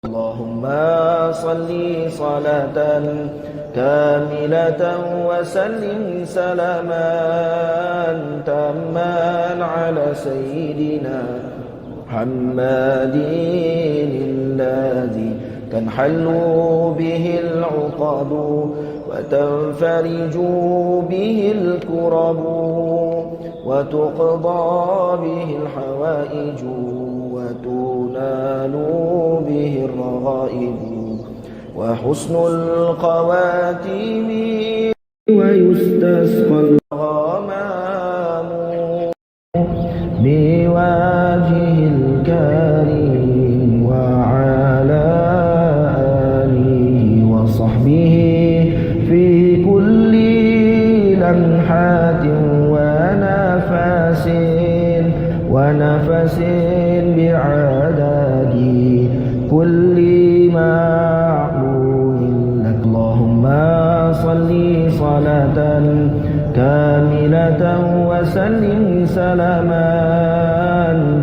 اللهم صل صلاة كاملة وسلم سلاما تاما على سيدنا محمد الذي تنحل به العقد وتنفرج به الكرب وتقضى به الحوائج وتنال به الرغائب وحسن الخواتيم ويستسقى الغمام بوجه الكريم وعلى آله وصحبه في كل لمحات ونفس بعدد كل معلوم لك. اللهم صل صلاة كاملة وسلم سلاما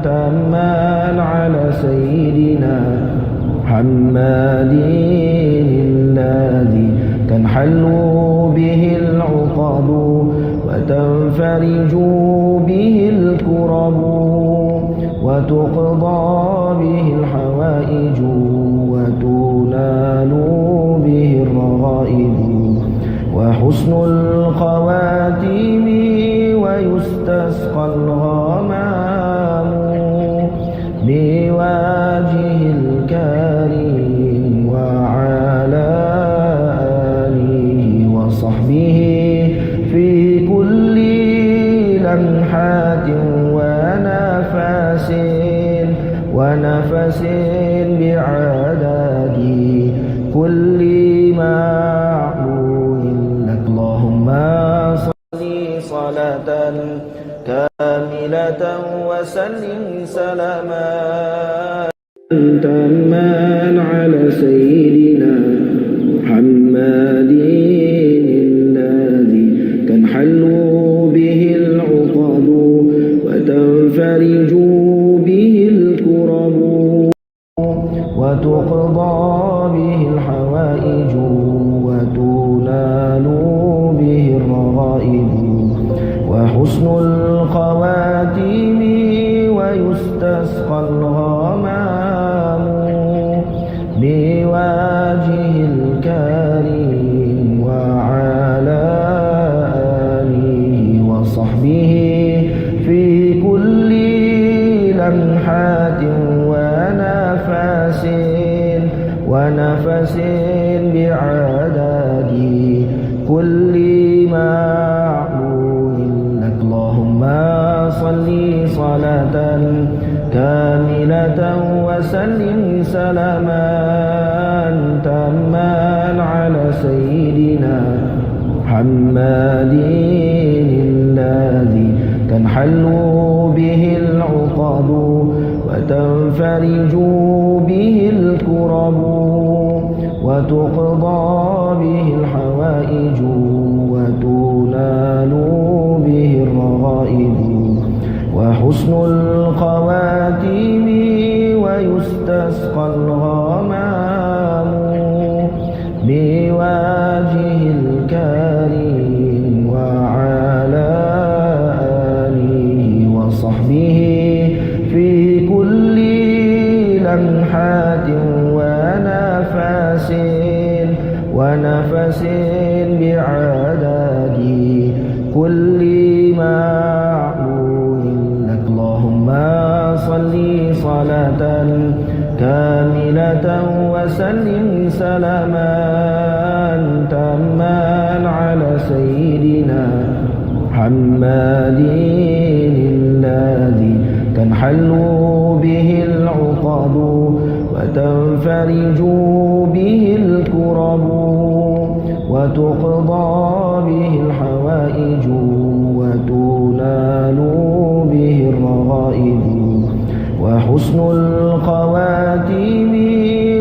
تاما على سيدنا محمد الذي تنحل به العقد وتنفرج به الكرب وتقضى به الحوائج وتنال به الرغائب وحسن الخواتيم ويستسقى الغمام بوجه الكريم وعلى آله وصحبه في كل لمحات ونفس بعدد كل معلوم لك. اللهم صل صلاة كاملة وسلم سلاما تاما على سيدنا محمد الذي تنحل به العقد وتنفرج به الكرب وتقضى به الحوائج وتنال به الرغائب وحسن الخواتيم ويستسقى الغمام بوجه الكريم وعلى آله وصحبه في كل لمحات ونفس بعدد كل معلوم لك. اللهم صل صلاة كاملة وسلم سلاما تاما على سيدنا محمد الذي تنحل به العقد وتنفرج به الكرب وتقضى به الحوائج وتنال به الرغائب وحسن الخواتيم ويستسقى الغمام بوجه الكريم وعلى آله وصحبه في كل لمحات ونفس بعدد كل معلوم لك. اللهم صل صلاة كاملة وسلم سلاما تاما على سيدنا محمد الذي تنحل به العقد وتنفرج به الكرب وتقضى به الحوائج وتنال به الرغائب وحسن الخواتيم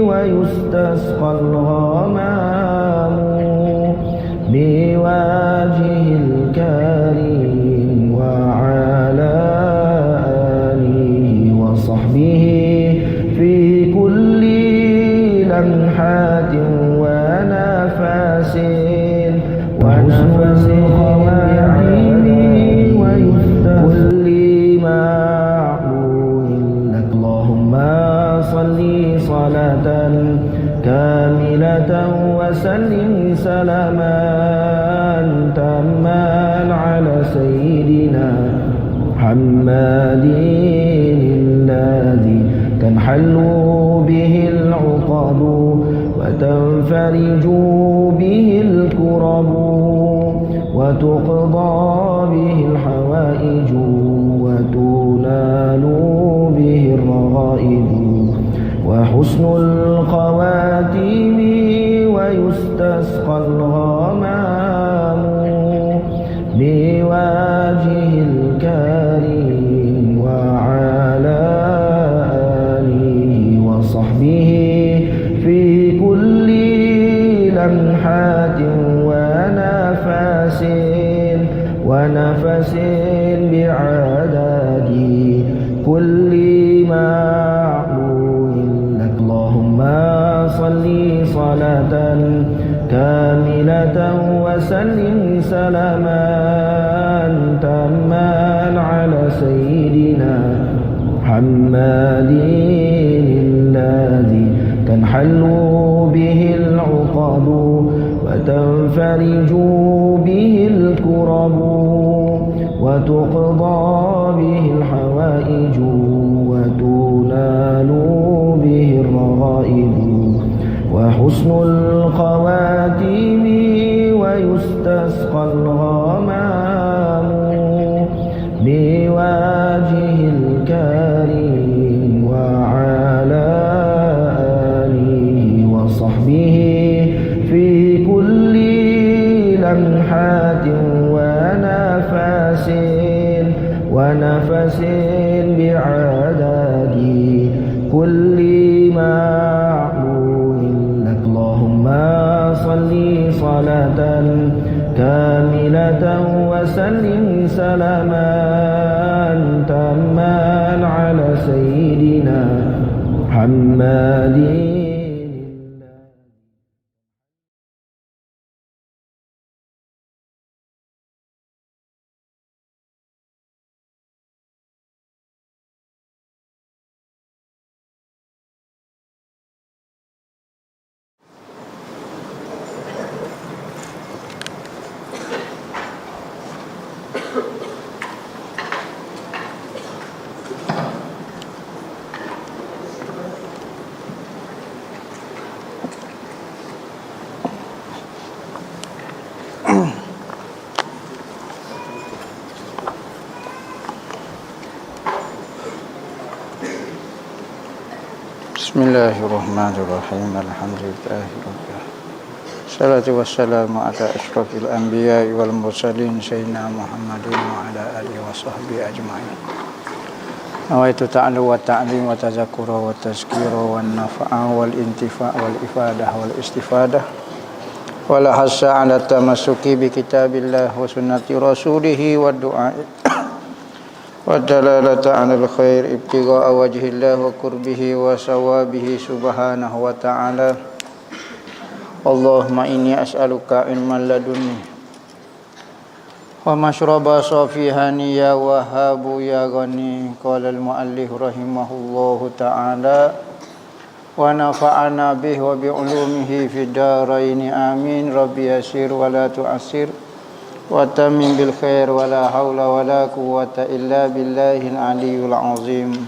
ويستسقى الغمام بوجه الكريم وعلى آله وصحبه في كل كاملة وسلم سلاما تاما على سيدنا محمد الذي تنحل به العقد وتنفرج به الكرب وتقضى به الحوائج وتنال به الرغائب وحسن الخواتيم ويستسقى الغمام بوجه الكريم وعلى آله وصحبه في كل لمحات ونفس بعدد كل معلوم لك اللهم صل صلاة كاملة وسلم سلاما تاما على سيدنا محمد الذي تنحل به العقد وتنفرج به الكرب وتقضى به الحوائج وتنال به الرغائب وحسن الخواتيم ويستسقى الغمام بوجه الكريم وعلى آله وصحبه في كل لمحات ونفس بعدد كل معلوم لك اللهم صل صلاة كاملة وسلم سلاما تاما على سيدنا محمد. Bismillahirrahmanirrahim. Alhamdulillahirabbil salatu wassalamu ala asyrafil anbiya'i wal mursalin sayyidina Muhammadin wa ala alihi wa sahbihi ajma'in. Nawaitu ta'allu wa ta'lim wa tazakkura wa tazkira wa nafa'a wal intifa' wal ifadah wal istifadah wal hassa ala tamassuki bi kitabillah wa sunnati rasulih wa du'a waddalalata 'alal khair ibtigha'a wajhillah wa qurbihi wa sawabihi subhanahu wa ta'ala. Allahumma inni as'aluka ilman ladunni wa mashraba safihan ya wahhabu ya ghani. Qala al-muallif rahimahullahu ta'ala wa nafa'ana bihi wa bi 'ulumihi fid dharain amin. Rabbi yassir wa la tu'assir wa tamim bil khair wa la haula wa la quwwata illa billahil aliyyil azim.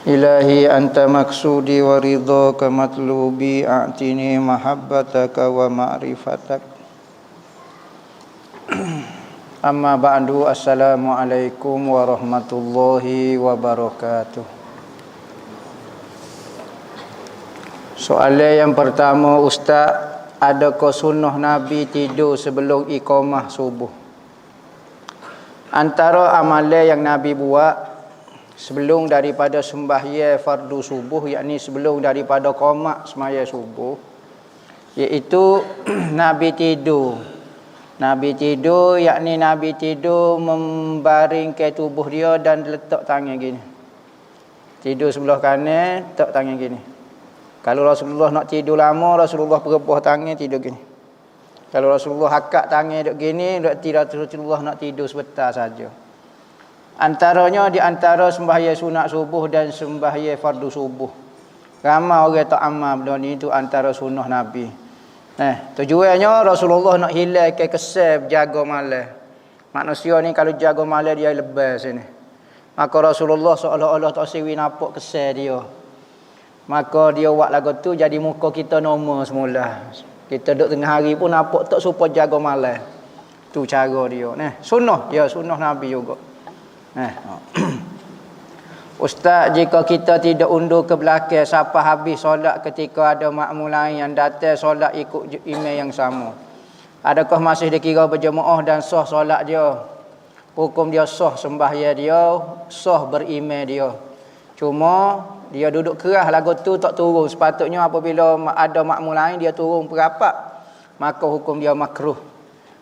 Ilahi anta maksudi wa ridhaka matlubi a'tini mahabbataka wa ma'rifatak. Amma ba'du, assalamu alaikum warahmatullahi wabarakatuh. Soalan yang pertama, Ustaz, adakah sunnah Nabi tidur sebelum iqamah subuh? Antara amalan yang Nabi buat sebelum daripada sembahyang fardu subuh, yakni sebelum daripada qomat sembahyang subuh, iaitu Nabi tidur. Nabi tidur, yakni Nabi tidur membaringkan tubuh dia dan letak tangan gini. Tidur sebelah kanan, letak tangan gini. Kalau Rasulullah nak tidur lama, Rasulullah perebah tangan tidur gini. Kalau Rasulullah hakak tangan duk gini, berarti Rasulullah nak tidur sebentar saja. Antaranya di antara sembahyang sunat subuh dan sembahyang fardu subuh. Ramai orang tak amal benda ni, itu antara sunnah Nabi. Tujuannya Rasulullah nak hilangkan kesan jaga malam. Manusia ni kalau jaga malam dia lebih sini. Maka Rasulullah seolah-olah tak siwi nampak kesan dia. Maka dia buat lagu tu jadi muka kita normal semula. Kita duduk tengah hari pun nampak tak supaya jaga malam. Tu cara dia. Sunnah, ya sunnah Nabi juga. Ustaz, jika kita tidak undur ke belakang sampai habis solat ketika ada makmum lain yang datang solat ikut imam yang sama, adakah masih dikira berjemaah dan sah solat dia? Hukum dia sah sembahyang dia, sah berimam dia. Cuma dia duduk keras lagu tu tak turun. Sepatutnya apabila ada makmum lain dia turun berapat, maka hukum dia makruh.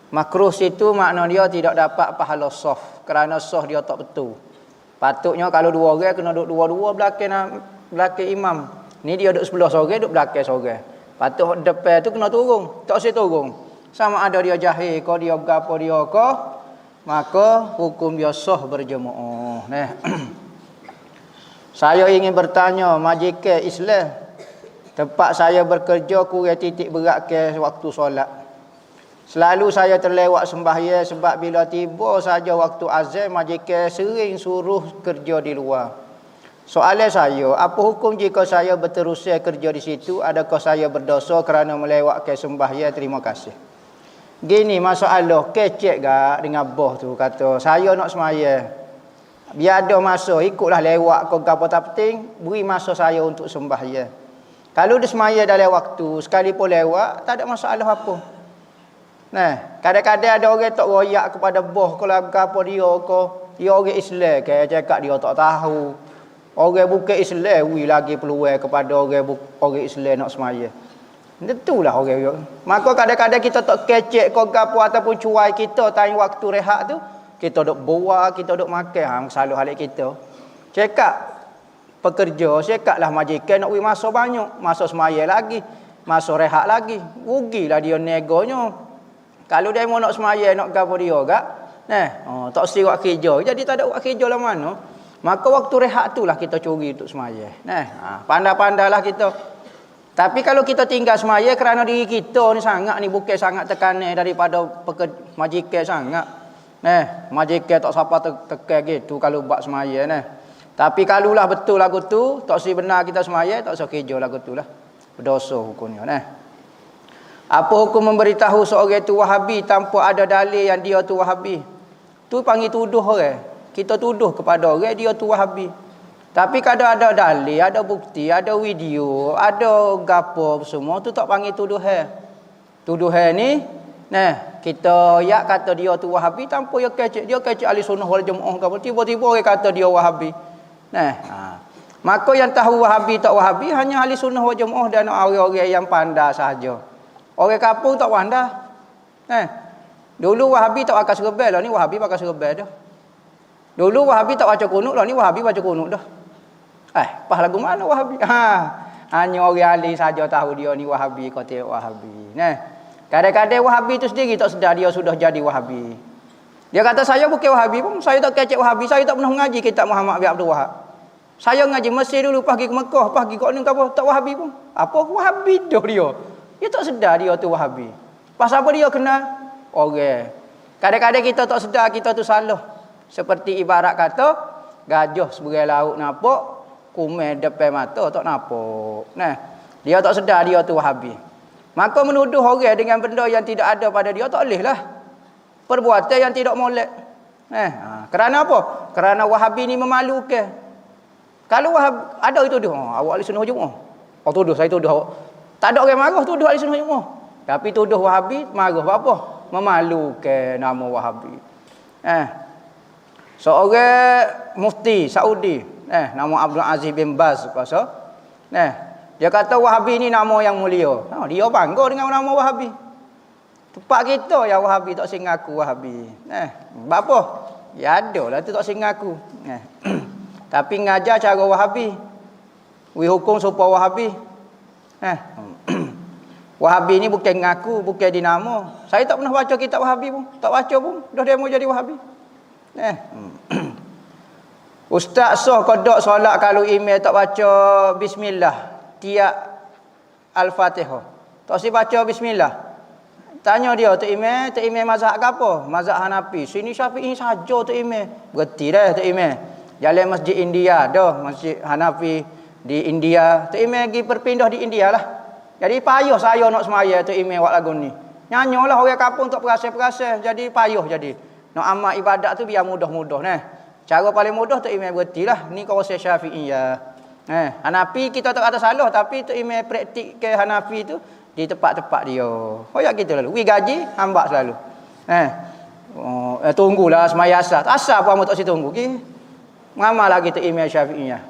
Makruh situ makna dia tidak dapat pahala sah, kerana sah dia tak betul. Patutnya kalau dua orang kena duduk dua-dua belakang imam. Ni dia duduk sebelah seorang, duduk belakang seorang. Patut depan tu kena turun, tak usah turun. Sama ada dia jahil ke dia gapo dia ke, maka hukum dia sah berjemaah. Saya ingin bertanya, majikan Islam tempat saya bekerja kurang titik berat ke waktu solat. Selalu saya terlewat sembahyang sebab bila tiba saja waktu azan majikan sering suruh kerja di luar. Soalan saya, apa hukum jika saya berterusan kerja di situ? Adakah saya berdosa kerana melewatkan sembahyang? Terima kasih. Gini masalah, kecek gak dengan bos tu kata, saya nak sembahyang. Biar ada masa, ikutlah lewat kau apa tak penting, beri masa saya untuk sembahyang. Kalau dia sembahyang dalam waktu, sekalipun lewat, tak ada masalah apa. Kadang-kadang ada orang tak royak kepada bos kalau apa dia orang Islam ke cakap dia tak tahu. Orang bukan Islam lagi peluang kepada orang Islam nak sembahyang. Itulah orang. Maka kadang-kadang kita tak kecek ke apa ataupun cuai kita time waktu rehat tu, kita duk buat, kita duk makan, salah halik kita. Cakap pekerja, cakaplah majikan nak beri masa banyak, masa sembahyang lagi, masa rehat lagi. Rugilah dia negonya. Kalau dia mau nak sembahyang nak gapo dia gak, tak sirat kerja. Jadi tak ada buat kerja lah mana. Maka waktu rehat itulah kita curi untuk sembahyang. Pandai-pandailah kita. Tapi kalau kita tinggal sembahyang kerana diri kita ni sangat ni bukan sangat tekanan daripada majikan sangat. Majikan tak siapa tekan gitu kalau buat sembahyang Tapi kalulah betul lagu tu, tak si benar kita sembahyang, tak usah kerja lagu tu lah. Berdosa hukumnya Apa hukum memberitahu seorang itu Wahabi tanpa ada dalil yang dia tu Wahabi? Tu panggil tuduh orang. Kita tuduh kepada orang dia tu Wahabi. Tapi kalau ada dalil, ada bukti, ada video, ada gapo semua tu tak panggil tuduhan. Tuduhan ni, kita kata dia tu Wahabi tanpa dia kecek ahli sunnah wal jamaah gapo. Tiba-tiba orang kata dia Wahabi. Maka yang tahu Wahabi tak Wahabi hanya ahli sunnah wal jamaah dan orang-orang yang pandai sahaja. Orang kampung tak pandai. Dulu Wahabi tak pakai serban, lah ni Wahabi pakai serban dah. Dulu Wahabi tak baca kunut, lah ni Wahabi baca kunut dah. Pas lagu mana Wahabi? Hanya orang ahli saja tahu dia ni Wahabi, kata Wahabi. Kadang-kadang Wahabi tu sendiri tak sedar dia sudah jadi Wahabi. Dia kata saya bukan Wahabi pun, saya tak kecek Wahabi, saya tak pernah mengaji kitab Muhammad bin Abdul Wahab. Saya ngaji Mesir dulu, pergi ke Mekah, pergi kat ni apa, tak Wahabi pun. Apa Wahabi dah dia? Dia tak sedar dia tu Wahabi. Pasal apa dia kena orang. Kadang-kadang kita tak sedar kita tu salah. Seperti ibarat kata gajah sebagai lauk nampak, kumel depan mata tak nampak. Dia tak sedar dia tu Wahabi. Maka menuduh orang dengan benda yang tidak ada pada dia tak boleh lah. Perbuatan yang tidak molek. Kerana apa? Kerana Wahabi ni memalukan. Kalau Wahabi ada itu tuduh, awak ahli sunnah Jumaah. Tuduh, saya tuduh awak. Tak ada orang marah tuduh ahli sunnah Jumaah. Tapi tuduh Wahabi marah apa? Memalukan nama Wahabi. Seorang mufti Saudi, nama Abdul Aziz bin Baz pasal. Dia kata Wahabi ni nama yang mulia. Dia bangga dengan nama Wahabi. Tempat kita yang Wahabi tak sing ngaku Wahabi. Apa? Ya adalah tu tak sing ngaku. Tapi ngajar cara Wahabi. Hukum supaya Wahabi. Wahabi ni bukan ngaku, bukan dinama. Saya tak pernah baca kitab Wahabi pun. Tak baca pun, dah dia mau jadi Wahabi. Ustaz sah kodok solat kalau imam tak baca bismillah. tiap Al-Fatihah. Tak si baca bismillah. Tanya dia, Tok Imam mazhab ke apa? Mazhab Hanafi. Sini Syafi'i saja Tok Imam. Berhenti dah Tok Imam. Jalan masjid India dah, masjid Hanafi di India. Tok Imam pergi berpindah di India lah. Jadi payah saya nak semaya Tok Imam buat lagu ni. Nyanyolah orang kampung tak perasa-perasa. Jadi payah jadi. Nak amal ibadat tu biar mudah-mudah nah. Cara paling mudah Tok Imam berhentilah. Ni kawasan Syafi'i ya. Hanafi kita tak kata salah tapi Tok Imam praktik ke Hanafi tu di tempat-tempat dia. Hoyak kita lalu. Wi gaji hamba selalu. Tunggulah semaya asar. Asar pun tak si tunggu. Mengamal lagi Tok Imam Syafi'i ya.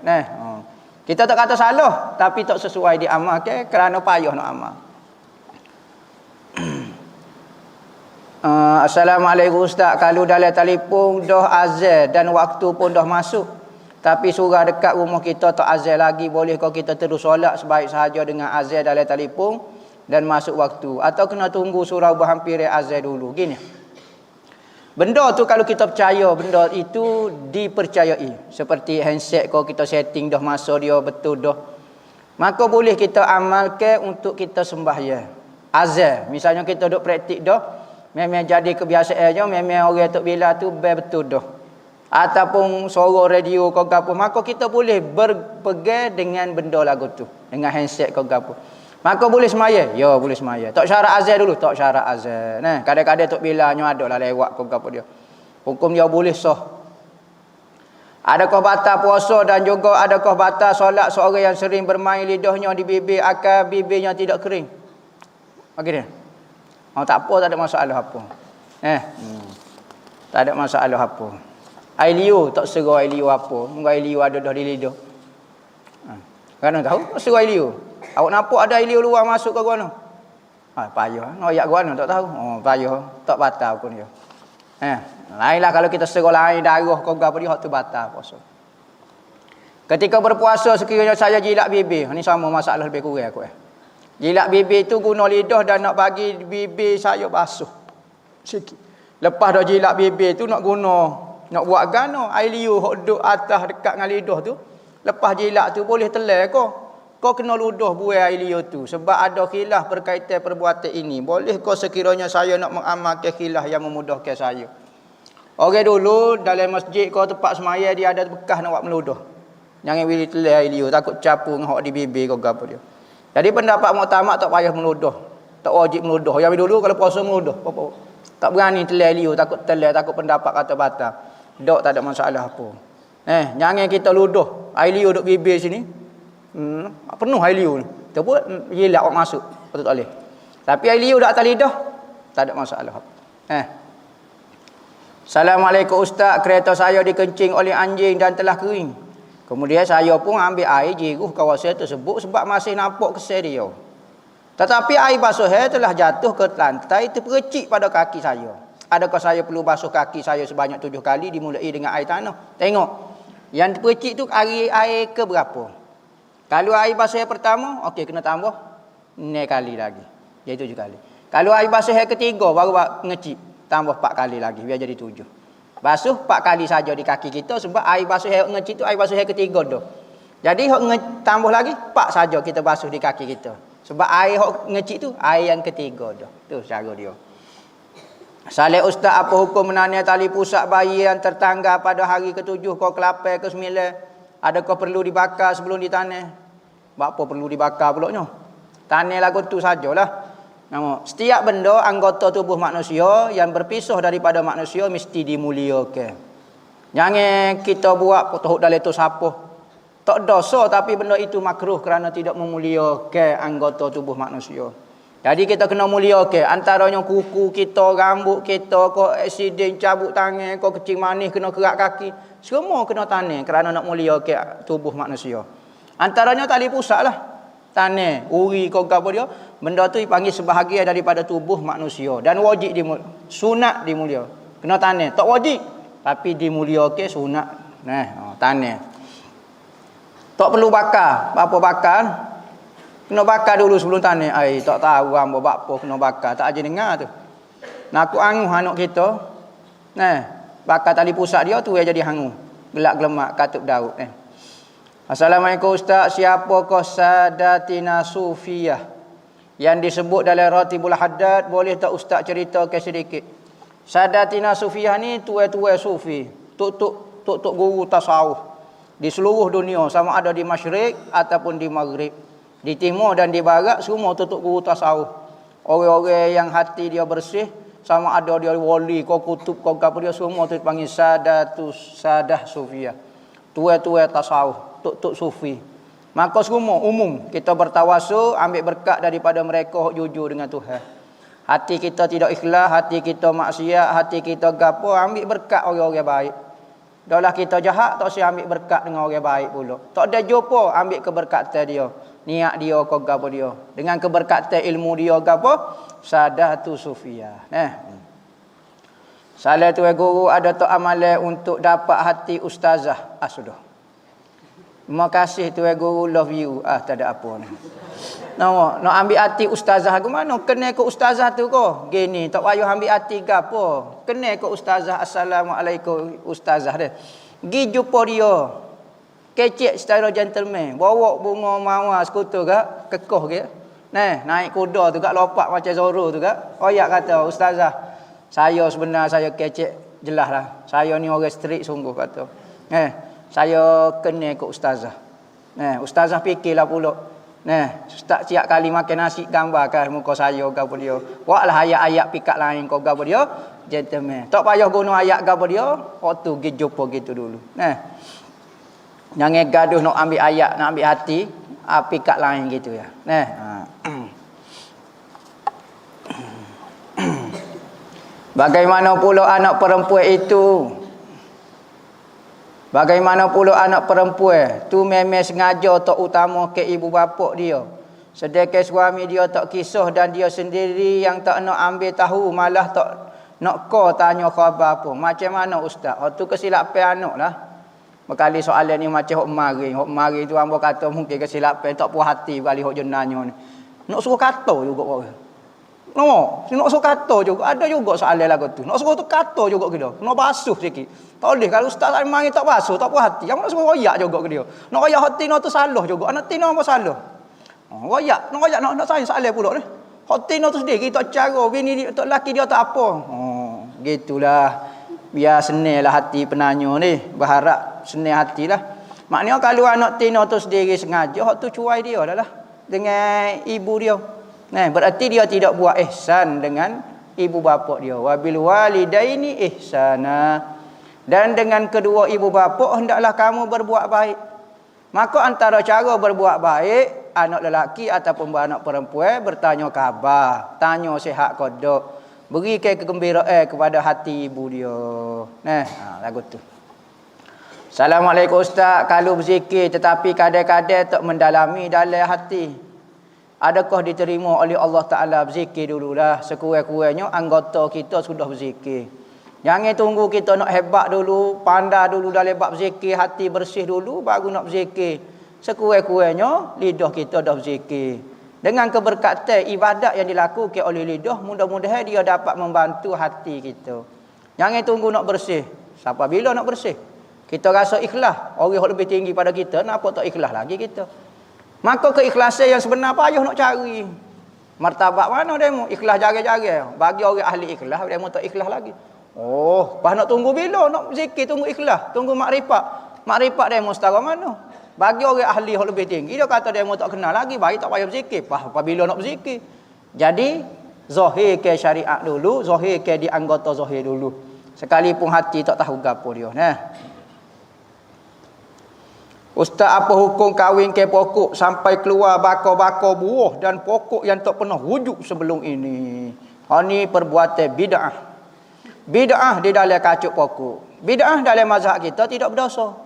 Kita tak kata salah tapi tak sesuai diamal ke kerana payah nak amal. Assalamualaikum Ustaz, kalau dalam telefon dah azan dan waktu pun dah masuk tapi surah dekat rumah kita tak azan lagi, bolehkah kita terus solat sebaik sahaja dengan azan dalam telefon dan masuk waktu atau kena tunggu surah berhampir azan dulu? Gini, benda tu kalau kita percaya benda itu dipercayai, seperti handset kalau kita setting dah masa dia betul dah, maka boleh kita amalkan untuk kita sembahyang azan. Misalnya kita duk praktik dah, memang jadi kebiasaannya, memang orang tok bila tu betul dah. Ataupun suara radio kau gapo, maka kita boleh berpegang dengan benda lagu tu, dengan handset kau gapo. Maka boleh semaya? Ya, boleh semaya. Tak syarat azan dulu, tak syarat azan. Kadang-kadang tok bilanya ada lah lewat kau gapo dia. Hukum dia boleh sah. Adakah batal puasa dan juga adakah batal solat seorang yang sering bermain lidahnya di bibir akan bibirnya tidak kering? Bagi dia. Tak apa, tak ada masalah apa. Tak ada masalah apa. Air liur tak serah air liur apa. Mungkin air liur ada dah di lidah. Kan tahu tak serah air liur. Awak nampak ada air liur luar masuk ke guana? Payah. Noyak guana tak tahu. Payah. Tak batal pun dia. Lainlah kalau kita serah lain darah kau apa dia hak tu batal puasa. Ketika berpuasa sekiranya saya jilat bibir, ni sama masalah lebih kurang aku. Jilat bibir tu guna lidah dan nak bagi bibir saya basuh sikit. Lepas dah jilat bibir tu nak guna, nak buat gana air liur hok duduk atas dekat dengan lidah tu. Lepas jilat tu boleh telan kau kena ludah buai air liur tu. Sebab ada khilaf berkaitan perbuatan ini. Boleh kau sekiranya saya nak mengamalkan khilaf yang memudahkan saya. Orang dulu dalam masjid kau tempat semaya dia ada bekas nak buat meludah. Jangan pilih telan air liur, takut campur dengan hok di bibir kau apa dia. Jadi pendapat muktamad tak payah meludah. Tak wajib meludah. Yang dulu kalau puasa meludah. Tak berani telan liur, takut telan, takut pendapat kata batal. Dok tak ada masalah apa. Jangan kita ludah. Air liur duk bibir sini. Penuh air liur ni. Tu pun jilat awak masuk. Betul tak boleh. Tapi air liur dak atas lidah, tak ada masalah apa. Assalamualaikum Ustaz, kereta saya dikencing oleh anjing dan telah kering. Kemudian saya pun ambil air jiruh kawasan tersebut sebab masih nampak kesan dia. Tetapi air basuh saya telah jatuh ke lantai terpercik pada kaki saya. Adakah saya perlu basuh kaki saya sebanyak 7 kali dimulai dengan air tanah? Tengok. Yang terpercik tu air ke berapa? Kalau air basuh yang pertama, okey kena tambah 9 kali lagi. Jadi 7 kali. Kalau air basuh yang ketiga baru ngecik, tambah 4 kali lagi biar jadi 7. Basuh 4 kali saja di kaki kita sebab air basuh yang ngecik tu air basuh yang ketiga dah. Jadi tambah lagi 4 saja kita basuh di kaki kita. Sebab air hok ngecik tu air yang ketiga dah. Tu cara dia. Salih Ustaz, apa hukum menania tali pusat bayi yang tertanggal pada hari ke-7 ke 8 ke 9? Adakah perlu dibakar sebelum ditanam? Apa perlu dibakar pulaknya? Tanam lagu tu sajalah. Setiap benda anggota tubuh manusia yang berpisah daripada manusia mesti dimuliakan. Jangan kita buat potong dalam tu siapa. Tak dosa tapi benda itu makruh kerana tidak memuliakan anggota tubuh manusia. Jadi kita kena muliakan. Antaranya kuku kita, rambut kita, kau aksiden cabut tangan, kau kecil manis kena kerak kaki. Semua kena tanam kerana nak muliakan tubuh manusia. Antaranya tali pusat lah. Tanah, uri kau apa dia, benda tu dipanggil sebahagian daripada tubuh manusia dan wajib sunat dimulia. Kena tanah, tak wajib tapi dimuliakan sunat. Tanah. Tak perlu bakar. Apa bakar? Kena bakar dulu sebelum tanah. Tak tahu hamba apa kena bakar. Tak aja dengar tu. Nak aku anguh anak kita. Bakar tali pusat dia tu yang jadi hangu. Gelak gelemak katup daun. Assalamualaikum Ustaz, siapakah Sadatina Sufiyah yang disebut dalam Ratibul Haddad? Boleh tak Ustaz ceritakan sedikit? Sadatina Sufiyah ni tua-tua sufi, tuk guru tasawuf di seluruh dunia, sama ada di Masyrik ataupun di Maghrib, di timur dan di barat, semua tuk guru tasawuf. Orang-orang yang hati dia bersih, sama ada dia wali, kau kutub, kau apa dia, semua tu dipanggil Sadah Sufiyah. Tua-tua tasawuf, tuk sufi. Maka semua umum kita bertawasul, ambil berkat daripada mereka jujur dengan Tuhan. Hati kita tidak ikhlas, hati kita maksiat, hati kita gapo, ambil berkat orang-orang baik. Dahlah kita jahat, tak usah ambil berkat dengan orang baik pula. Tak ada jumpa, ambil keberkatan dia. Niat dia ke gapo dia. Dengan keberkatan ilmu dia gapo, Sadatu Sufiyah. Salah tu guru ada tak amalan untuk dapat hati ustazah. Sudah. Terima kasih tu guru, love you. Tak ada apa ni. Nak ambil hati ustazah ke mana? Kena ke ustazah tu ko. Gini, tak payah ambil hati ke apa. Kena ke ustazah. Assalamualaikum ustazah dia. Gi jumpa dia. Kecek secara gentleman. Bawa bunga mawar sekutu ke. Kekoh ke. Naik kuda tu kat lopak macam Zoro tu kat. Oyak kata, ustazah, saya sebenar saya kecek, jelas lah. Saya ni orang strict sungguh kata. Saya kena ke ustazah. Ustazah fikirlah pula. Ustaz siap kali makan nasi gambarkan muka saya gapo dia. Buatlah ayat-ayat pikat lain kau gapo dia. Gentleman. Tak payah guna ayat gapo dia. Waktu pergi jumpa gitu dulu. Jangan gaduh nak ambil ayat, nak ambil hati, pikat lain gitu ya. Bagaimana pula anak perempuan itu? Bagaimana pula anak perempuan tu memang sengaja tak utama ke ibu bapa dia. Sedangkan suami dia tak kisah dan dia sendiri yang tak nak ambil tahu, malah tak nak kau tanya khabar apa. Macam mana ustaz? Tu kesilapan anak lah. Berkali soalan ni macam hok mari tu hamba kata mungkin kesilapan, tak puas hati kali hok jenanya ni. Nak suruh kata juga orang. Nak suruh kata juga. Ada juga soalan lagu tu. Nak suruh tu kata juga ke dia. Nak basuh sikit. Tak boleh. Kalau ustaz mari tak basuh, tak puas hati. Yang nak suruh royak juga ke dia. Nak royak hati nak tu salah juga. Anak tina apa salah? Royak. Nak saya soalan pula ni. Hati nak tu sendiri. Tak cara. Bini dia, tak laki dia tak apa. Gitulah. Biar senang lah hati penanya ni. Berharap senang hatilah. Maknanya kalau anak tina tu sendiri sengaja, hak tu cuai dia dah lah. Dengan ibu dia. Berarti dia tidak buat ihsan dengan ibu bapa dia. Wabil walidaini ihsana. Dan dengan kedua ibu bapa hendaklah kamu berbuat baik. Maka antara cara berbuat baik, anak lelaki ataupun anak perempuan bertanya khabar, tanya sihat kodok, berikan kegembiraan kepada hati ibu dia. Lagu tu. Assalamualaikum ustaz, kalau berzikir tetapi kadang-kadang tak mendalami dalam hati, adakah diterima oleh Allah Ta'ala? Berzikir dululah. Sekurang-kurangnya anggota kita sudah berzikir. Jangan tunggu kita nak hebat dulu, pandai dulu dalam bab berzikir, hati bersih dulu, baru nak berzikir. Sekurang-kurangnya lidah kita dah berzikir. Dengan keberkatan ibadat yang dilakukan oleh lidah, mudah-mudahan dia dapat membantu hati kita. Jangan tunggu nak bersih. Sampai bila nak bersih? Kita rasa ikhlas. Orang yang lebih tinggi pada kita, kenapa tak ikhlas lagi kita? Maka keikhlasan yang sebenar payah nak cari. Martabat mana demo? Ikhlas jarang-jarang. Bagi orang ahli ikhlas, demo tak ikhlas lagi. Pas nak tunggu bila? Nak zikir, tunggu ikhlas. Tunggu makrifat. Makrifat demo setara mana? Bagi orang ahli yang lebih tinggi, dia kata demo tak kenal lagi, baik tak payah berzikir. Apabila nak berzikir. Jadi, zahir ke syariat dulu, zahir ke di anggota zahir dulu. Sekalipun hati tak tahu gapo dia. Ustaz, apa hukum kahwin ke pokok sampai keluar bakar-bakar buah dan pokok yang tak pernah wujud sebelum ini? Ini perbuatan bid'ah. Bid'ah di dalam kacuk pokok. Bid'ah dalam mazhab kita tidak berdosa.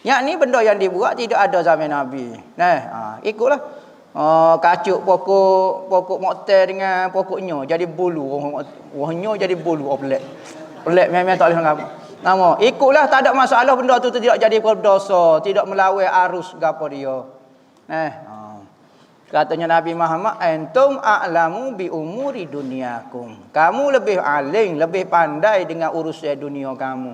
Yang ni benda yang dibuat tidak ada zaman Nabi. Ikutlah. Kacuk pokok moktel dengan pokoknya jadi bulu. Wahnya jadi bulu pelik. Pelik memang tak boleh ngapa. Nama, ikutlah, tak ada masalah, benda tu tidak jadi berdosa, tidak melawan arus gapo dia. Katanya Nabi Muhammad, antum a'lamu bi umuri dunyakum. Kamu lebih alim, lebih pandai dengan urusan dunia kamu.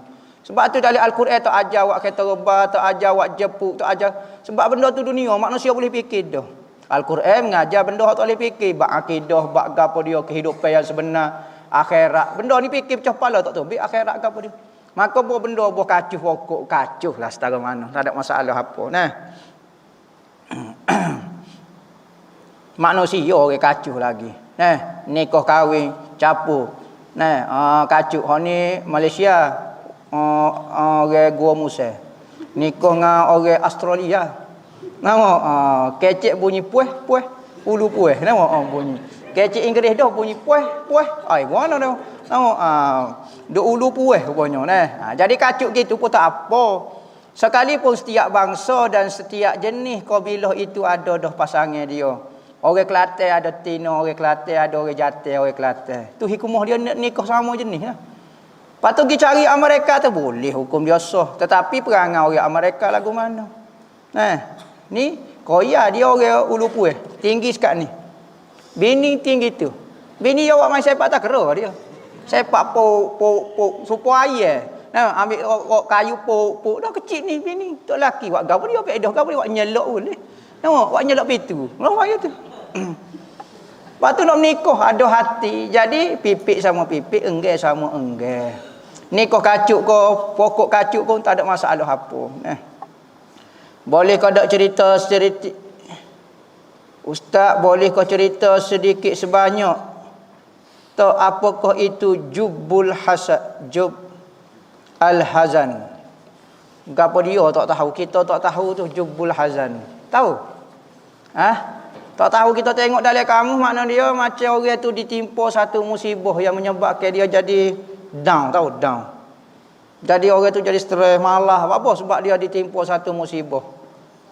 Sebab tu dalam Al-Quran tak ajar awak kereta rebah, tak ajar awak jepuk, tak ajar. Sebab benda tu dunia, manusia boleh fikir dah. Al-Quran mengajar benda tak boleh fikir. Bak akidah, bak gapo dia, kehidupan yang sebenar, akhirat. Benda ni fikir pecah kepala tak tahu. Bik akhirat gapo dia. Maka buah benda, buah kacuh, pokok kacuh lah setara mana. Tak ada masalah apa. Nah. Manusia orang kacuh lagi. Nah, nikah kahwin, capur. Nah, kacuh. Ni Malaysia. Orang Gua Musa. Nikah dengan orang Australia. Nama kecek bunyi pueh ulu pueh. Nama bunyi. Kecek Inggeris dah bunyi pueh. Ai mana dah. Nama do ulu pueh rupanya nah. Jadi kacuk gitu pun tak apa. Sekalipun setiap bangsa dan setiap jenis kabilah itu ada dah pasangan dia. Orang Kelantan ada Tino, orang Kelantan ada orang Jateng, orang Kelantan. Tu hikmah dia nikah sama jenis lah. Lepas tu pergi cari Amerika tu boleh hukum dia sah. Tetapi perangai orang Amerika lagu mana? Ni Korea dia orang ulu pueh. Tinggi sekat ni. Bini tinggi tu. Bini awak main sepak tak kera dia. Sepak po supo air. Nah, ambil kayu po dah kecil ni bini. Tok laki buat gapo dia pedah gapo dia buat nyelok boleh. Nampak buat nyelok pintu. Nampak ya tu. Lepas tu nak menikah ada hati. Jadi pipik sama pipik, enggai sama enggai. Nikah kacuk ko, pokok kacuk pun tak ada masalah apa. Boleh kau tak cerita sedikit? Ustaz, boleh kau cerita sedikit sebanyak? Tak apakah itu jubbul hasad, jub al-hazan? Gapo dia tak tahu, kita tak tahu tu jubbul hazan. Tahu? Tak tahu, kita tengok dalam kamu makna dia macam orang tu ditimpa satu musibah yang menyebabkan dia jadi down, tahu down. Jadi orang tu jadi stres, malah apa sebab dia ditimpa satu musibah.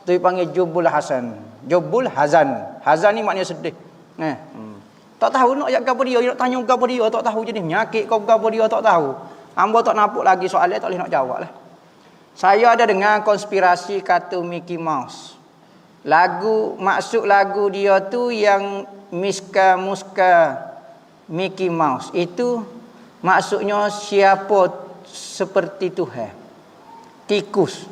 Tu dipanggil jubbul hasan. Jubbul hazan. Hazan ni maknanya sedih. Tak tahu nak gapo dia, nak tanya gapo dia tak tahu jenis penyakit kau gapo dia tak tahu. Hamba tak nampak lagi soalan tak boleh nak jawab lah. Saya ada dengar konspirasi kata Mickey Mouse. Maksud lagu dia tu yang Miska Muska Mickey Mouse. Itu maksudnya siapa seperti Tuhan. Tikus.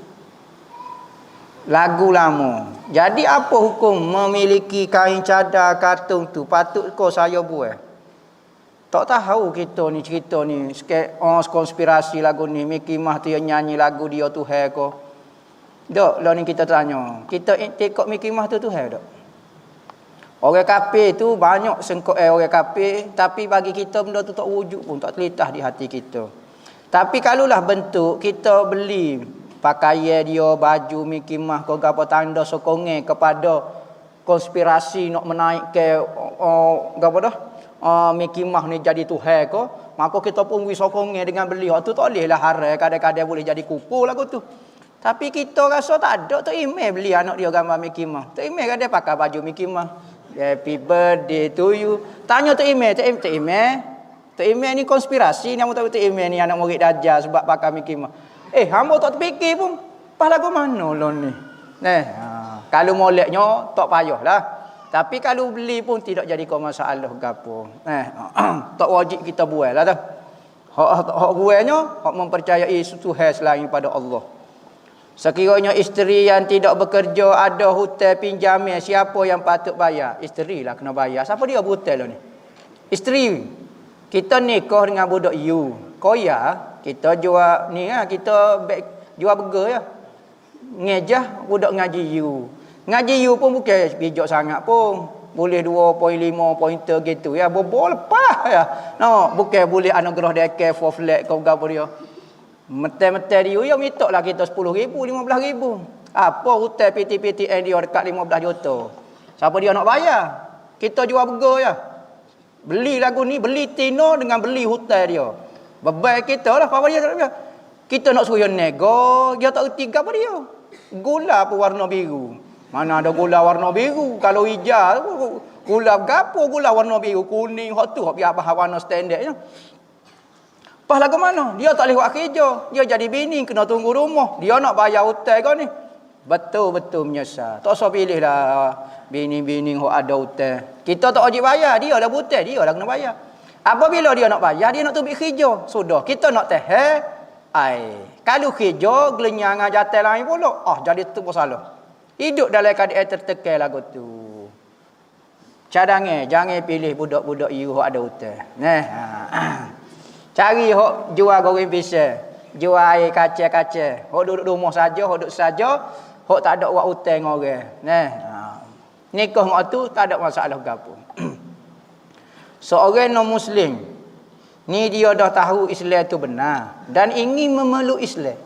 Lagu lama. Jadi apa hukum memiliki kain cadar kartun tu? Patut kau saya buat. Tak tahu kita ni cerita ni. Konspirasi lagu ni. Mickey Mouse tu yang nyanyi lagu dia Tuhan kau. Dok, lah ni kita tanya. Kita tengok Mickey Mouse tu Tuhan dok. Orang kafir tu banyak sengkok orang kafir, tapi bagi kita benda tu tak wujud pun, tak terlintas di hati kita. Tapi kalaulah bentuk kita beli pakaian dia, baju Mickey Mouse kau gapo tanda sokongan kepada konspirasi nak menaikkan gapo dah Mickey Mouse ni jadi Tuhan kau, maka kita pun wi sokongan dengan beli. Hak tu tak boleh lah haram, kadang-kadang boleh jadi kupu lagu tu. Tapi kita rasa tak ada, tak email beli anak dia gambar Mickey Mouse. Tak email kan dia pakai baju Mickey Mouse. Happy birthday to you. Tanya tak email, tak email. Tak email ni konspirasi ni, hamba tak email ni anak murid Dajjal sebab pakai Mickey Mouse. Hamba tak terfikir pun. Pas lagu mana lah ni. Kalau moleknya tak payahlah. Tapi kalau beli pun tidak jadi kau masalah gapo. Tak wajib kita buat lah dah. Hak buatnya hak mempercayai Tuhan selain pada Allah. Sekiranya isteri yang tidak bekerja ada hutang pinjaman, siapa yang patut bayar? Isteri lah kena bayar. Siapa dia berhutang lah ni? Isteri. Kita nikah dengan budak you. Koya, kita jual ni lah, kita jual burger ya. Ngejah budak ngaji you. Ngaji you pun bukan bijak sangat pun. Boleh 2.5 pointer gitu ya. Bobol lepas ya. No, bukan boleh anugerah dekat for flat kau gapo dia. Metel-metel dia, ya minta lah kita 10,000, 15,000. Apa hutang PT-PTN dia dekat 15 juta. Siapa dia nak bayar? Kita jual burger ya. Beli lagu ni, beli Tino dengan beli hutang dia. Beban kita lah, apa dia tak bayar. Kita nak suruh nego, dia tak erti apa dia. Gula pun warna biru. Mana ada gula warna biru? Kalau hijau, gula gapo gula warna biru, kuning, hot tu, hot biar warna standard ya. Pas lagu mana? Dia tak boleh buat kerja. Dia jadi bini, kena tunggu rumah. Dia nak bayar hutang kau ni. Betul-betul menyesal. Tak usah pilih lah bini-bini yang ada hutang. Kita tak wajib bayar. Dia dah hutang, dia dah kena bayar. Apabila dia nak bayar, dia nak tubik kerja. Sudah, kita nak tahan. Kalau kerja gelenyang jatuh lain pula, jadi tu masalah. Hidup dalam keadaan tertekan lagu tu. Cadangan, jangan pilih budak-budak you ada hutang. Cari hok jual goreng pisang, jual air kaca-kaca. Hok duduk rumah saja, hok duduk saja, hok tak ada buat hutang orang. Nikah ngok tu tak ada masalah gapo. Seorang non muslim ni dia dah tahu Islam tu benar dan ingin memeluk Islam,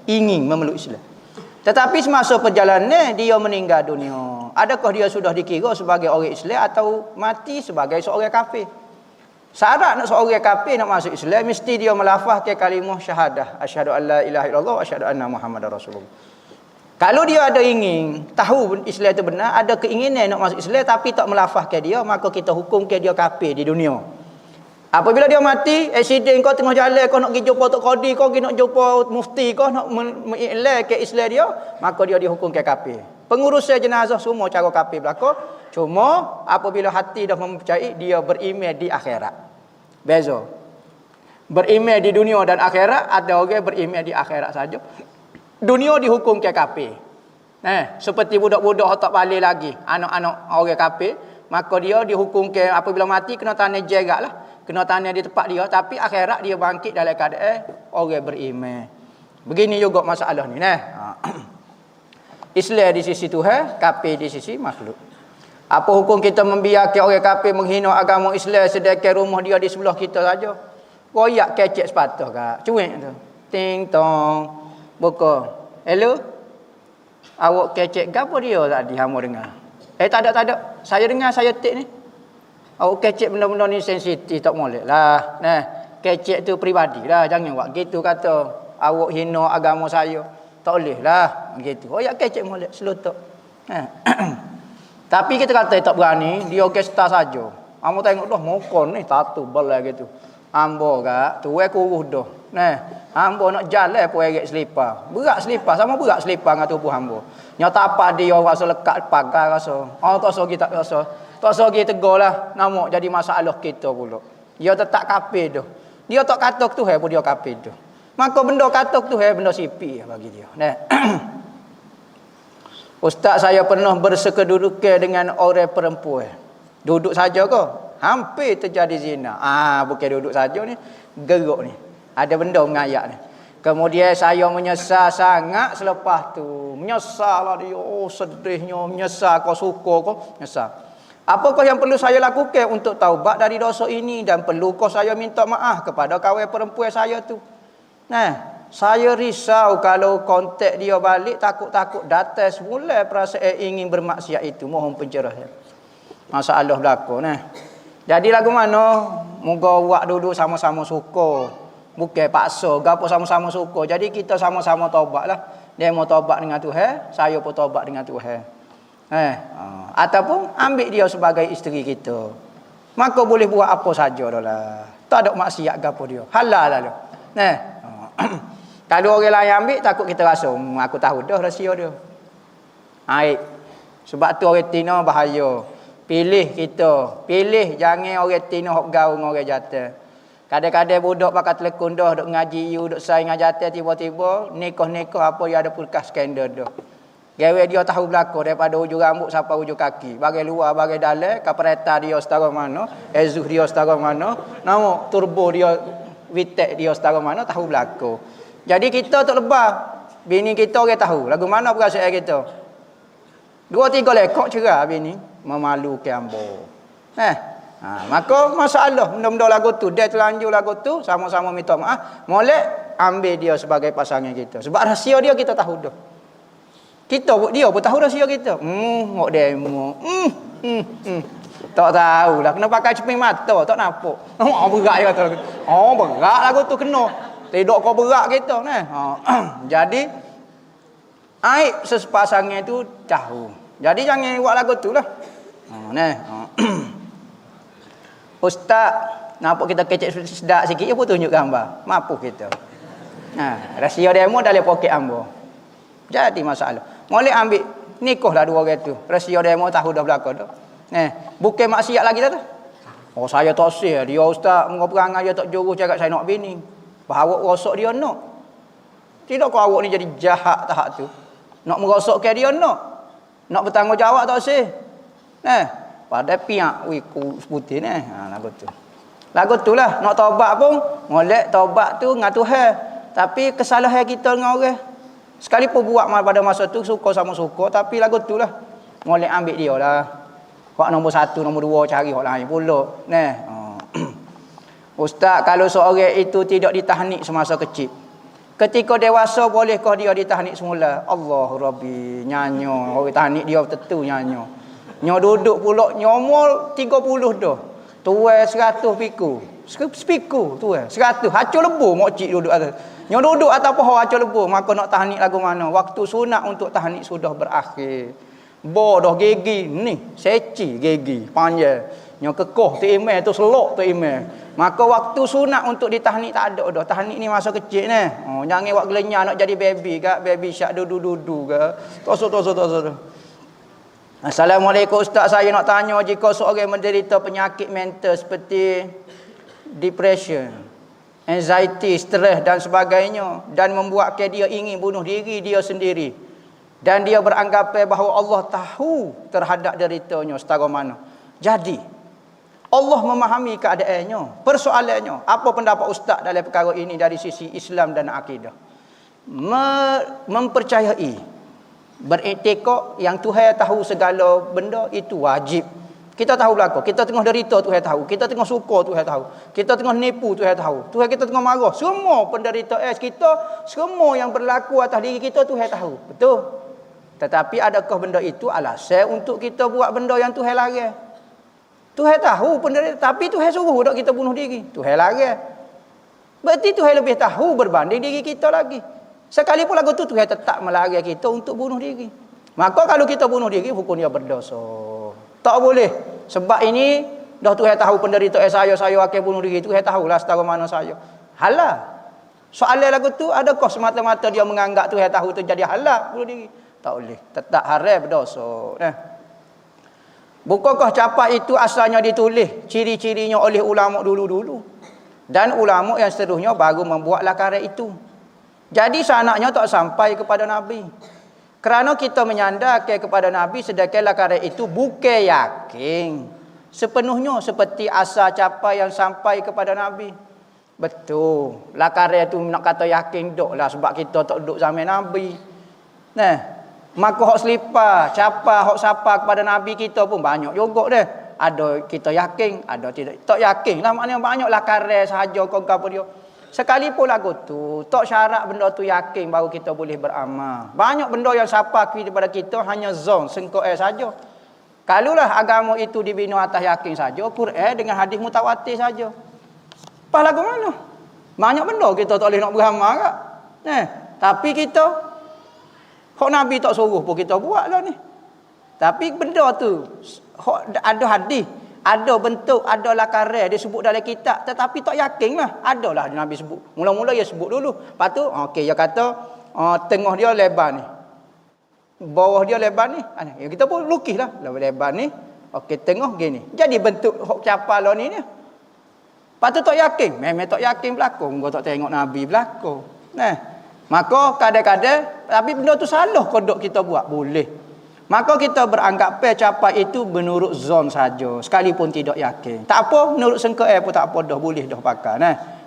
Tetapi semasa perjalanan dia meninggal dunia. Adakah dia sudah dikira sebagai orang Islam atau mati sebagai seorang kafir? Syarat nak seorang kafir nak masuk Islam mesti dia melafazkan kalimah syahadah, asyhadu an la ilaha illallah wa asyhadu anna muhammadar rasulullah. Kalau dia ada ingin tahu Islam itu benar, ada keinginan nak masuk Islam tapi tak melafazkan dia, maka kita hukumkan dia kafir di dunia. Apabila dia mati, accident kau tengah jalan, kau nak pergi jumpa Tok Qadi, kau nak jumpa mufti, kau nak mengiklan ke Islam dia, maka dia dihukumkan kafir. Pengurusan jenazah semua cara kafir berlaku. Cuma apabila hati dah mempercayai, dia beriman di akhirat. Beza. Beriman di dunia dan akhirat, ada orang beriman di akhirat saja. Dunia dihukumkan kafir. Seperti budak-budak tak balik lagi, anak-anak orang kafir, maka dia dihukumkan apabila mati kena tanah jerat lah. Kena tanah di tempat dia, tapi akhirat dia bangkit dalam keadaan orang beriman. Begini juga masalah ni. Islam di sisi Tuhan, kafir di sisi makhluk. Apa hukum kita membiarkan orang kafir menghina agama Islam sedangkan rumah dia di sebelah kita saja? Koyak kecek sepatah kak. Cuik tu. Ting tong. Buka. Hello? Awak kecek gapo dia tadi hamba dengar? Tak ada. Saya dengar, saya tik ni. Awak kecek benda-benda ni sensitif tak boleh lah. Kecek tu peribadi lah. Jangan buat gitu kata. Awak hina agama saya. Tak boleh lah. Gitu. Oh ya kecek boleh. Selutuk. Tapi kita kata tak berani. Dia orkestra saja. Kamu tengok dah mokon ni. Tatu balai gitu. Ambo kak. Tu kuruh dah. Ambo nak jalan pun erik selipar. Berat selipar. Sama berat selipar dengan tubuh ambo. Nyata apa dia rasa lekat pagar rasa. Tak so kita rasa. Tak so kita tegur lah. Namak jadi masalah kita pula. Dia tetap kafir tu. Dia tak kata Tuhan pun dia kafir tu. Maka benda kata Tuhan benda sipi bagi dia. Ustaz saya pernah bersekedudukan dengan orang perempuan. Duduk saja ke? Hampir terjadi zina. Bukan duduk saja ni. Geruk ni. Ada benda mengayak ni. Kemudian saya menyesal sangat selepas tu. Menyesal lah dia. Sedihnya. Menyesal kau suka kau. Menyesal. Apakah yang perlu saya lakukan untuk taubat dari dosa ini? Dan perlukah saya minta maaf kepada kawan perempuan saya tu? Saya risau kalau kontak dia balik. Takut-takut datang semula perasaan ingin bermaksiat itu. Mohon pencerahan. Masalah berlaku. Jadi lagu mana? Moga awak dulu sama-sama suka. Bukan paksa. Gapo sama-sama suka. Jadi kita sama-sama taubat lah. Dia mau taubat dengan Tuhan. Saya pun taubat dengan Tuhan. Ataupun ambil dia sebagai isteri kita. Maka boleh buat apa saja dah lah. Tak ada maksiat gapo dia. Halal lah. Kalau orang lain ambil, takut kita rasa aku tahu dah rahsia dia. Sebab tu orang Tino bahaya. Pilih kita. Pilih jangan orang Tino hok gaul dengan orang jatuh. Kadang-kadang budak pakai telekun dah duk ngaji you duk saing dengan jatuh tiba-tiba nikah apa dia ada pulkas skandal dah. Gawe dia tahu belakang daripada hujung rambut sampai hujung kaki. Bagai luar, bagai dalam, kapereta dia setara mana, ezuh dia setara mana, nama turbo dia, vitek dia setara mana, tahu belakang. Jadi kita tak lebah. Bini kita orang tahu. Lagu mana perasaan kita. 2-3 lekok cerah bini. Memalukan ambo. Maka masalah. Benda-benda lagu tu. Dia terlanjur lagu tu. Sama-sama minta maaf. Molek ambil dia sebagai pasangan kita. Sebab rahsia dia kita tahu dah. Dia pun tahu rahsia kita. Ngok demo. Tak tahulah. Kena pakai ceping mata. Tak nampak. Berat je kata. Berat lagu tu kena. Tidak kau berat kita. Jadi, aib sepasangan itu tahu. Jadi jangan buat lagu tu lah. Ustaz, nampak kita kecek sedap sikit. Dia pun tunjuk gambar. Mampu kita. Rahsia demo dalam poket ambo. Jadi masalah. Boleh ambil nikah lah dua orang tu. Rahsia demo tahu dah belakang dah. Bukan maksiat lagi dah. Saya tak sih. Dia ustaz mengoperang dia tak jurus cakap saya nak bini. Bahawa rosak dia nak. Tidak kau awak ni jadi jahat tahap tu. Nak merosokkan dia nak bertanggungjawab tak sih. Pada pihak wiku putih ni. Lagu tu. Lagu tu lah. Nak taubat pun, molek taubat tu dengan Tuhan. Tapi kesalahan kita dengan orang. Sekalipun buat pada masa tu, suka sama suka. Tapi lagu tu lah. Molek ambil dia lah. Hak nombor 1, nombor 2 cari hak lain pula. Ustaz, kalau seorang itu tidak ditahnik semasa kecil, ketika dewasa bolehkah dia ditahnik semula? Allah Rabbi, nyanyo. Orang tahnik dia tentu nyanyo. Nyo duduk pula nyomol 30 dah. Tuai 100 piku. Spiku tuai 100. Hacur lebu mokcik duduk atas. Nyo duduk atas pohon hacur lebu, maka nak tahnik lagu mana? Waktu sunat untuk tahnik sudah berakhir. Dah gigi ni, seci gigi panjang. Nyo kekoh tu imam tu selok tu imam. Maka waktu sunat untuk ditahnik tak ada dah. Tahnik ni masa kecil ni. Jangan buat gelenyah nak jadi baby ke, baby syak dudu-dudu ke. Toso. Assalamualaikum Ustaz, saya nak tanya, jika seorang menderita penyakit mental seperti depression, anxiety, stres dan sebagainya, dan membuatkan dia ingin bunuh diri dia sendiri, dan dia beranggapan bahawa Allah tahu terhadap deritanya setara mana. Jadi Allah memahami keadaannya. Persoalannya, apa pendapat Ustaz dalam perkara ini dari sisi Islam dan akidah? Mempercayai, beriktikad yang Tuhan tahu segala benda itu wajib. Kita tahu belaka, kita tengah derita Tuhan tahu, kita tengah suka Tuhan tahu, kita tengah nipu Tuhan tahu, Tuhan kita tengah marah, semua penderitaan kita, semua yang berlaku atas diri kita Tuhan tahu. Betul? Tetapi adakah benda itu alasan untuk kita buat benda yang Tuhan larang? Tuhan tahu penderitaan, tapi Tuhan suruh tak kita bunuh diri. Tuhan larang. Berarti Tuhan lebih tahu berbanding diri kita lagi. Sekalipun lagu tu Tuhan tetap melarang kita untuk bunuh diri. Maka kalau kita bunuh diri, hukum dia berdosa. Tak boleh. Sebab ini dah Tuhan tahu penderitaan saya akan bunuh diri. Tuhan tahulah setara mana saya. Halal. Soalan lagu tu, adakah semata-mata dia menganggap Tuhan tahu tu jadi halal bunuh diri? Tak boleh. Tetap haram berdosa. Bukankah capak itu asalnya ditulis ciri-cirinya oleh ulama dulu-dulu, dan ulama yang seterusnya baru membuat lakaran itu. Jadi sanaknya tak sampai kepada Nabi. Kerana kita menyandarkan kepada Nabi, sedangkan lakaran itu bukan yakin sepenuhnya seperti asal capak yang sampai kepada Nabi. Betul. Lakaran itu nak kata yakin dok lah, sebab kita tak duduk zaman Nabi. Maka hak selipar, capa, hak sapa kepada Nabi kita pun banyak juga dah. Ada kita yakin, ada tidak. Tak yakin lah, maknanya banyak lakaran sahaja kau apa dia. Sekalipun lagu tu, tak syarat benda tu yakin baru kita boleh beramal. Banyak benda yang sapa kepada kita hanya zon, sengkoe saja. Kalulah agama itu dibina atas yakin saja, Quran dengan hadis mutawatir saja. Pas lagu mana? Banyak benda kita tak boleh nak beramal tak? Tapi kita hak Nabi tak suruh pun kita buat lah ni. Tapi benda tu ada hadis, ada bentuk, ada lakaran dia sebut dalam kitab, tetapi tak yakin lah. Adalah Nabi sebut. Mula-mula dia sebut dulu. Lepas tu okey, dia kata tengah dia lebar ni, bawah dia lebar ni. Kita pun lukis lah lebar ni. Okey, tengah gini. Jadi bentuk hak capal lah ni. Lepas tu tak yakin. Memang tak yakin berlaku. Kau tak tengok Nabi berlaku. Maka kadang-kadang, tapi benda tu salah kodok kita buat, boleh. Maka kita beranggapan capai itu menurut zon saja, sekalipun tidak yakin. Tak apa, menurut sengkea pun tak apa dah, boleh dah pakai.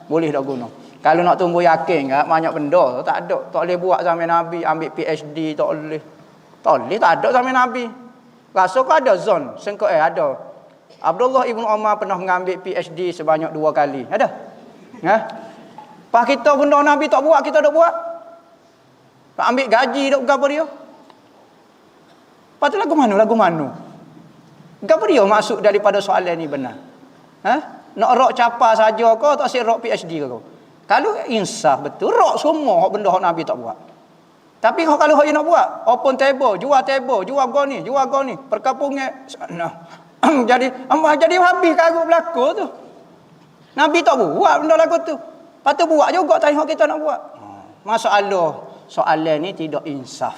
Boleh dah guna. Kalau nak tumbuh yakin, banyak benda, tak ada. Tak boleh buat zaman Nabi, ambil PhD, tak boleh. Tak boleh, tak ada zaman Nabi. Rasa kau ada zon, sengkea ada. Abdullah ibn Umar pernah mengambil PhD sebanyak 2 kali. Ada? Pas kita benda Nabi tak buat, kita dah buat. Ambil gaji dok gapo dia? Patut lagu mana? Gapo dia maksud daripada soalan ni benar? Nak rok capa saja ke tak si rok PhD ke kau? Kalau insaf betul, rok semua benda hak Nabi tak buat. Tapi kalau hak nak buat, open table, jual goni, perkampungan jadi habis kagum berlaku tu. Nabi tak buat benda lagu tu. Patut buat juga tanya hak kita nak buat. Masalah soalan ni tidak insaf.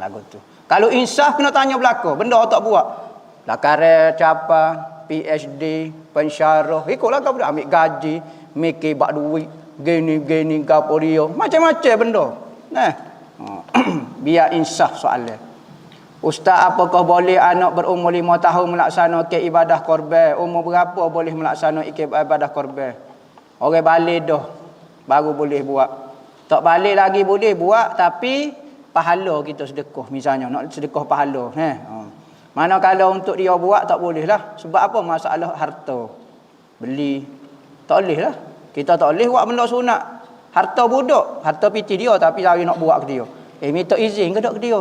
Lagu tu. Kalau insaf kena tanya belaka, benda tak buat. Lakaran capa, PhD, pensyarah, ikutlah kau ambil gaji, mikir bak duit. gini gapo dia. Macam-macam benda. Nah. Biar insaf soalan. Ustaz, apakah boleh anak berumur 5 tahun melaksanakan ibadah korban? Umur berapa boleh melaksanakan ibadah korban? Orang balik dah baru boleh buat. Tak balik lagi boleh buat, tapi pahala kita sedekah misalnya, nak sedekah pahala. Manakala untuk dia buat tak boleh lah. Sebab apa? Masalah harta. Beli. Tak boleh lah. Kita tak boleh buat benda sunat. Harta budak, harta piti dia tapi saya nak buat ke dia. Minta izin ke tak ke dia?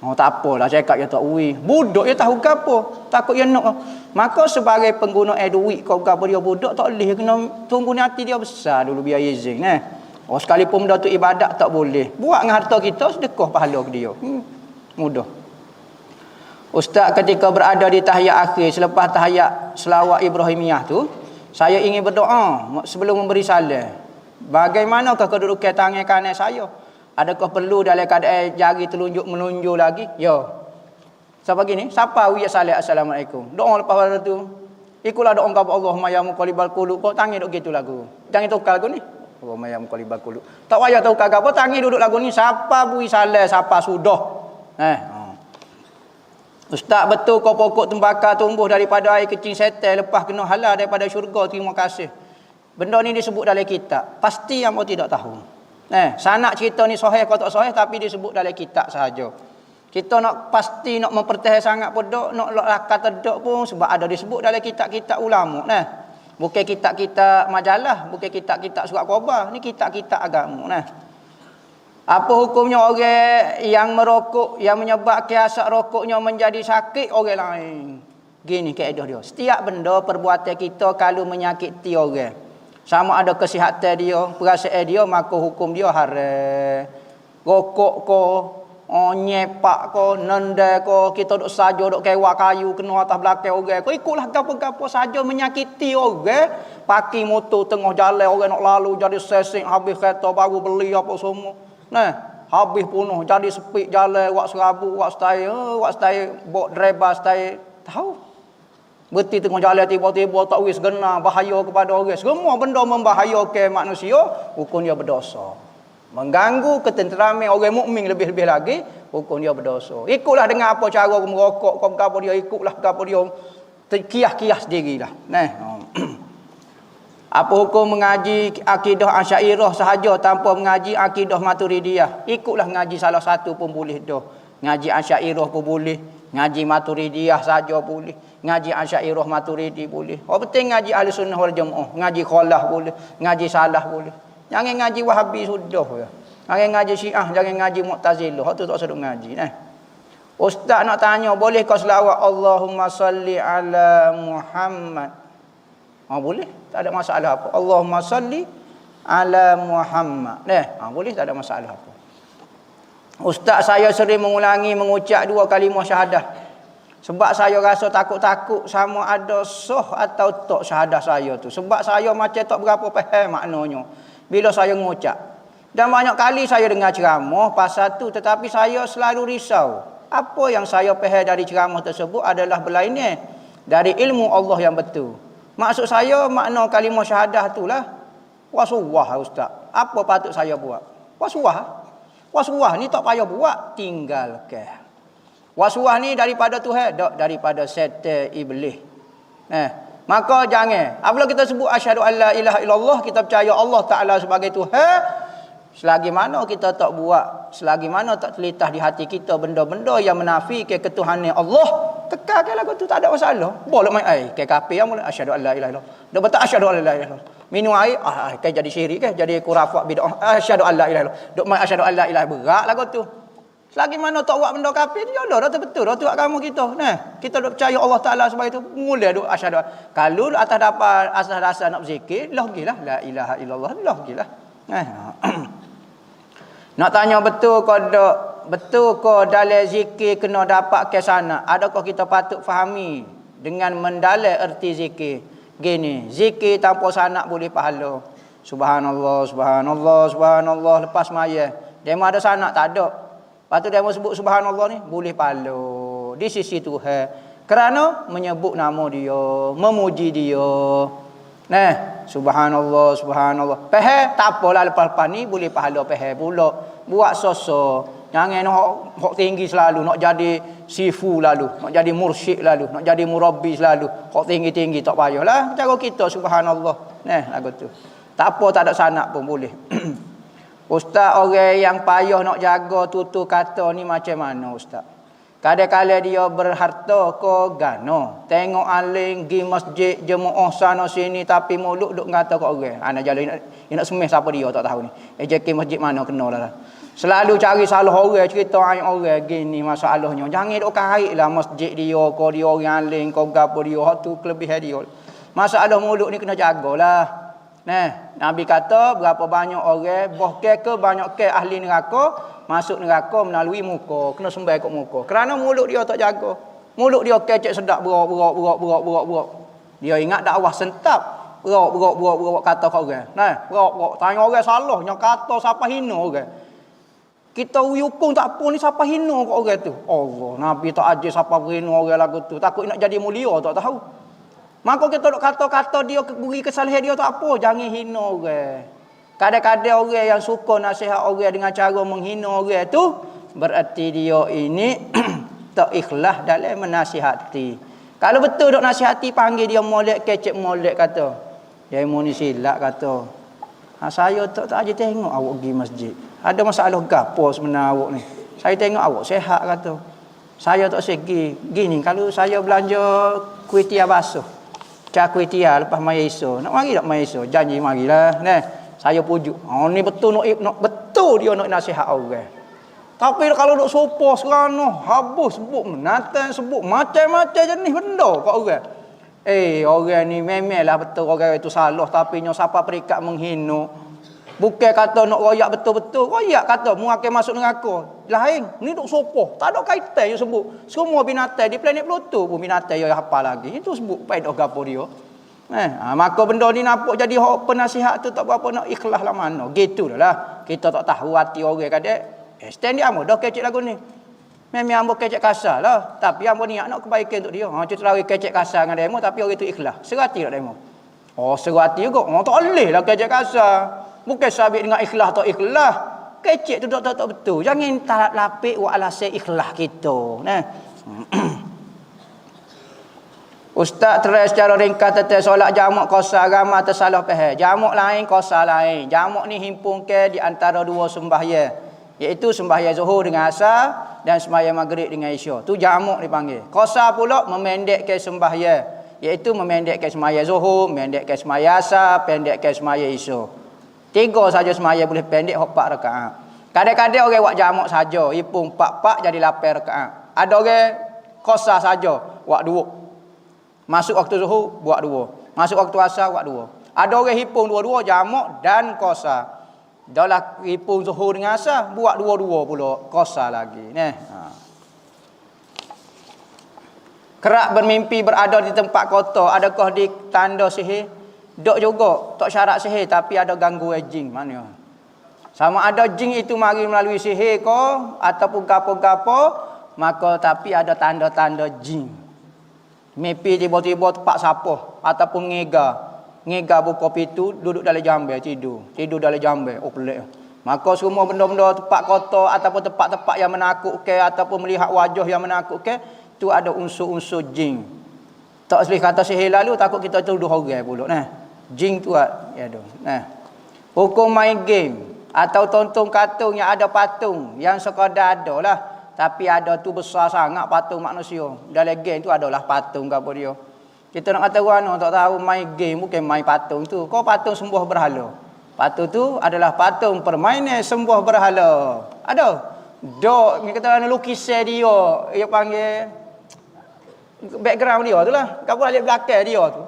Tak apalah cakap dia tak ui. Budak dia tahu ke apa? Takut dia nak. Maka sebagai pengguna duit kau gapo dia budak tak boleh, kena tunggu ni hati dia besar dulu biar izin sekalipun benda tu ibadat tak boleh. Buat dengan harta kita sedekah pahala ke dia. Mudah. Ustaz, ketika berada di tahiyat akhir selepas tahiyat selawat Ibrahimiyah tu, saya ingin berdoa sebelum memberi salam. Bagaimanakah kedudukan tangan kanan saya? Adakah perlu dalam keadaan jari telunjuk menunjuk lagi? Ya. Siapa gini? Siapa wiyah salat assalamualaikum. Doa lepas pada tu. Ikulah doa kepada Allahumma ya muqallibal qulub. Kau tangan duk gitu lagu. Jangan tukar lagu ni. Allahumma ya muqallibal qulub. Tak payah tukar apa, tangan duduk lagu ni. Siapa bui salat, siapa sudah. Ustaz, betul kau pokok tembakau tumbuh daripada air kecil setan lepas kena halal daripada syurga? Terima kasih. Benda ni disebut dalam kitab. Pasti yang tidak tahu. Sanak cerita ni sahih atau tak sahih, tapi disebut dalam kitab sahaja. Kita nak pasti nak mempertahankan sangat pun dok, nak kata dok pun sebab ada disebut dalam kitab-kitab ulama. Bukan kitab-kitab majalah, bukan kitab-kitab surat khabar, ni kitab-kitab agama. Apa hukumnya orang yang merokok yang menyebabkan asap rokoknya menjadi sakit orang lain? Gini kaedah dia. Setiap benda perbuatan kita kalau menyakiti orang, sama ada kesihatan dia, perasaan dia, maka hukum dia haram. Rokok ko, nyepak ko, nendai ko, kita duk saja duk kewak kayu kena atas belakang orang ko, ikutlah gapo-gapo saja menyakiti orang. Paki motor tengah jalan orang nak lalu jadi sesing, habis kereta baru beli apa semua. Habis penuh jadi sepik jalan, wak serabut, wak stay bok driver stay tahu. Berhenti tengah jalan tiba-tiba tak wis gena bahaya kepada orang. Semua benda membahayakan manusia, hukum dia berdosa. Mengganggu ketenteraman orang mukmin lebih-lebih lagi, hukum dia berdosa. Ikutlah dengan apa cara merokok, kau apa dia ikutlah apa dia kias-kias dirilah. Apa hukum mengaji akidah Asy'ariyah sahaja tanpa mengaji akidah Maturidiyah? Ikutlah ngaji salah satu pun boleh dah. Ngaji Asy'ariyah pun boleh, ngaji Maturidiyah saja boleh, ngaji Asy'ariyah Maturidi boleh. Penting ngaji Ahlussunnah wal Jamaah, ngaji Khalah boleh, ngaji Salah boleh. Jangan ngaji Wahabi sudah ya. Jangan ngaji Syiah, jangan ngaji Mu'tazilah. Hak tu tak sedap ngaji Ustaz nak tanya, boleh kau selawat Allahumma salli ala Muhammad? Boleh, tak ada masalah apa. Allahumma salli ala Muhammad. Boleh, tak ada masalah apa. Ustaz, saya sering mengulangi mengucap 2 kalimah syahadah. Sebab saya rasa takut-takut sama ada sah atau tak syahadah saya tu. Sebab saya macam tak berapa faham maknanya bila saya mengucap. Dan banyak kali saya dengar ceramah pasal tu, tetapi saya selalu risau. Apa yang saya faham dari ceramah tersebut adalah berlainan dari ilmu Allah yang betul. Maksud saya makna kalimah syahadah itulah wasuwah ustaz. Apa patut saya buat? Wasuwah. Wasuwah ni tak payah buat, tinggalkan. Wasuwah ni daripada Tuhan, tak daripada syaitan iblis. Maka jangan. Apabila kita sebut asyhadu alla ilaha illallah, kita percaya Allah Taala sebagai Tuhan. Selagi mana kita tak buat, selagi mana tak terlintas di hati kita benda-benda yang menafikan ketuhanan Allah, kekalkan lagu tu tak ada masalah. Boleh main ke kafir yang boleh asyhadu alla ilaha illallah. Dah betul asyhadu alla ilaha illallah. Minum air kan jadi syirik kan, jadi khurafat bidah. Asyhadu alla ilaha illallah. Dok main asyhadu alla ilaha berat lagu tu. Selagi mana tak buat benda kafir ni ya dah betul dah tu agama kita. Kita dok percaya Allah Taala sebagai tu, mula dok asyhadu. Kalau atas dapat asas dasar nak berzikir, lagilah la ilaha illallah, lagilah. Nak tanya betul ke dalam zikir kena dapat kesanat? Adakah kita patut fahami dengan mendalam erti zikir? Gini, zikir tanpa sanad boleh pahala. Subhanallah, subhanallah, subhanallah lepas maya. Demo ada sanad tak ada. Patut demo sebut subhanallah ni boleh pahala di sisi Tuhan. Kerana menyebut nama dia, memuji dia. Subhanallah, subhanallah. Peheh tak apalah, lepas-lepas ni boleh pahala peheh pula. Buat soso. Jangan nak tinggi selalu, nak jadi sifu lalu, nak jadi mursyid lalu, nak jadi murabbi selalu. Hak tinggi-tinggi tak payahlah. Cara kita subhanallah. Lagu tu. Tak apa, tak ada sanak pun boleh. Ustaz, orang yang payah nak jaga tutur kata ni macam mana ustaz? Kadang-kadang dia berharta ke gano. Tengok aling pergi masjid jemaah sana sini tapi mulut duk kata kat orang. Ana jalan nak semeh siapa dia tak tahu ni. JK masjid mana kenal lah. Selalu cari salah orang, cerita ayat orang gini masalahnya. Jangan duk kaitlah masjid dia ke dia orang aling ke gapo dia. Hak tu kelebihan dia. Masalah mulut ni kena jagalah. Nabi kata berapa banyak orang bahkan ke banyak ke ahli neraka masuk neraka melalui muka, kena sembah kat muka. Kerana mulut dia tak jaga. Mulut dia kecek sedap berak. Dia ingat dakwah sentap. Berak kata kat orang. Berak tanya orang salah, yang kata siapa hina orang. Kita hukum tak apa ni siapa hina kat orang tu. Allah, Nabi tak ajar siapa hina orang lagu tu. Takut nak jadi mulia tak tahu. Maka kita duk kata-kata dia beri kesalahan dia tak apa, jangan hina orang. Kadang-kadang orang yang suka nasihat orang dengan cara menghina orang tu berarti dia ini tak ikhlas dalam menasihati. Kalau betul duk nasihati panggil dia molek kecek molek kata. Dia muni silap kata. Saya tak aja tengok awak pergi masjid. Ada masalah gapo sebenarnya awak ni? Saya tengok awak sihat kata. Saya tak segi. Gini kalau saya belanja kuih tiaw basuh. Cak kuih tiaw lepas mai esok. Nak mari tak mai esok? Janji marilah. Saya pujuk. Ni betul nak betul dia nak nasihat orang. Tapi kalau nak sopo serana habis sebut menatang sebut macam-macam jenis benda kat orang. Orang ni memanglah betul orang itu salah tapi nya siapa perikat menghina. Bukan kata nak royak betul-betul. Royak kata mu akan masuk neraka. Lain, ni duk sopo. Tak ada kaitan yang sebut. Semua binatang di planet Pluto pun binatang yang hafal lagi. Itu sebut faedah gapo dia. Maka benda ni nampak jadi hak penasihat tu tak berapa nak ikhlas lah mana. Gitulah. Kita tak tahu hati orang kadang. Stand dia dah kecek lagu ni. Memang ambo kecek kasar lah. Tapi ambo niat nak kebaikan untuk dia. Cerita lagi kecek kasar dengan demo tapi orang tu ikhlas. Serati tak demo? Serati juga. Tak boleh lah kecek kasar. Bukan sabit dengan ikhlas tak ikhlas. Kecek tu tak betul. Jangan tak lapik wa alasan ikhlas kita. Ustaz terai secara ringkas tentang solat jamak qasar ramai tersalah faham. Jamak lain qasar lain. Jamak ni himpun ke di antara dua sembahyang. Iaitu sembahyang Zuhur dengan Asar dan sembahyang Maghrib dengan Isya. Tu jamak dipanggil. Qasar pula memendekkan sembahyang. Iaitu memendekkan sembahyang Zuhur, memendekkan sembahyang Asar, pendekkan sembahyang Isya. 3 saja sembahyang boleh pendek 4 rakaat. Kadang-kadang orang buat jamak saja, himpun 4 jadi 8 rakaat. Ada orang qasar saja, buat 2. Masuk waktu Zuhur buat 2. Masuk waktu Asar buat 2. Ada orang himpun dua-dua jamak dan qasar. Dahlah himpun Zuhur dengan Asar buat 2-2 pula qasar lagi. Kerap bermimpi berada di tempat kotor, adakah ditanda sihir? Dok juga, tak syarat sihir tapi ada gangguan jin mana. Sama ada jin itu mari melalui sihir ke ataupun gapo-gapo, maka tapi ada tanda-tanda jin. Mimpi tiba-tiba tempat siapa ataupun ngega buka pintu duduk dalam jambai tidur dalam jambai. Pelik. Maka semua benda-benda tempat kotor ataupun tempat-tempat yang menakutkan ataupun melihat wajah yang menakutkan tu ada unsur-unsur jin. Tak boleh kata sihir lalu takut kita tuduh orang pula jin tu hukum main game atau tonton kartun yang ada patung yang sekadar ada lah tapi ada tu besar sangat patung manusia. Dalam game tu adalah patung ke apa dia. Kita nak kata orang tak tahu main game bukan main patung tu. Kau patung sembah berhala. Patung tu adalah patung permainan sembah berhala. Ada. Dok ni kata lukisan dia panggil background dia tu lah. Kau boleh belakang dia tu.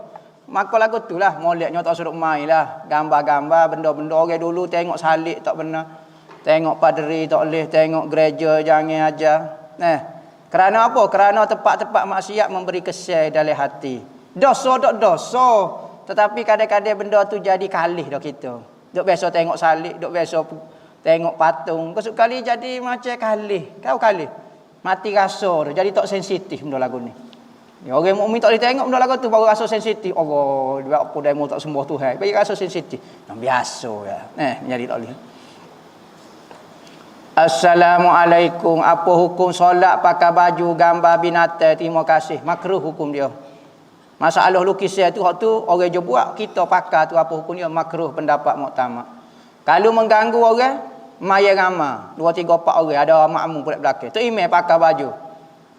Maka lagu tu lah moleknya tak suruh main lah. Gambar-gambar benda-benda orang dulu tengok salib tak benar. Tengok paderi tak boleh, tengok gereja jangan ajar. Kerana apa? Kerana tempat-tempat maksiat memberi kesan dalam hati. Dosa tak dosa, tetapi kadang-kadang benda tu jadi kalih dah kita. Dok biasa tengok salib, dok biasa tengok patung, kesukali jadi macam kalih. Kau kalih. Mati rasa dah, jadi tak sensitif benda lagu ni. Ya, orang mukmin tak boleh tengok benda lagu tu baru rasa sensitif. Allah, dia apa demo tak sembah Tuhan. Bagi rasa sensitif. Yang biasa ya. Menjadi tak boleh. Assalamualaikum. Apa hukum solat pakai baju gambar binatang? Terima kasih. Makruh hukum dia. Masalah lukisan tu hak tu orang je buat, kita pakai tu apa hukum dia? Makruh pendapat muktamad. Kalau mengganggu orang, maya ramai 2 3 4 orang ada makmum pula belakang. Tu imam pakai baju.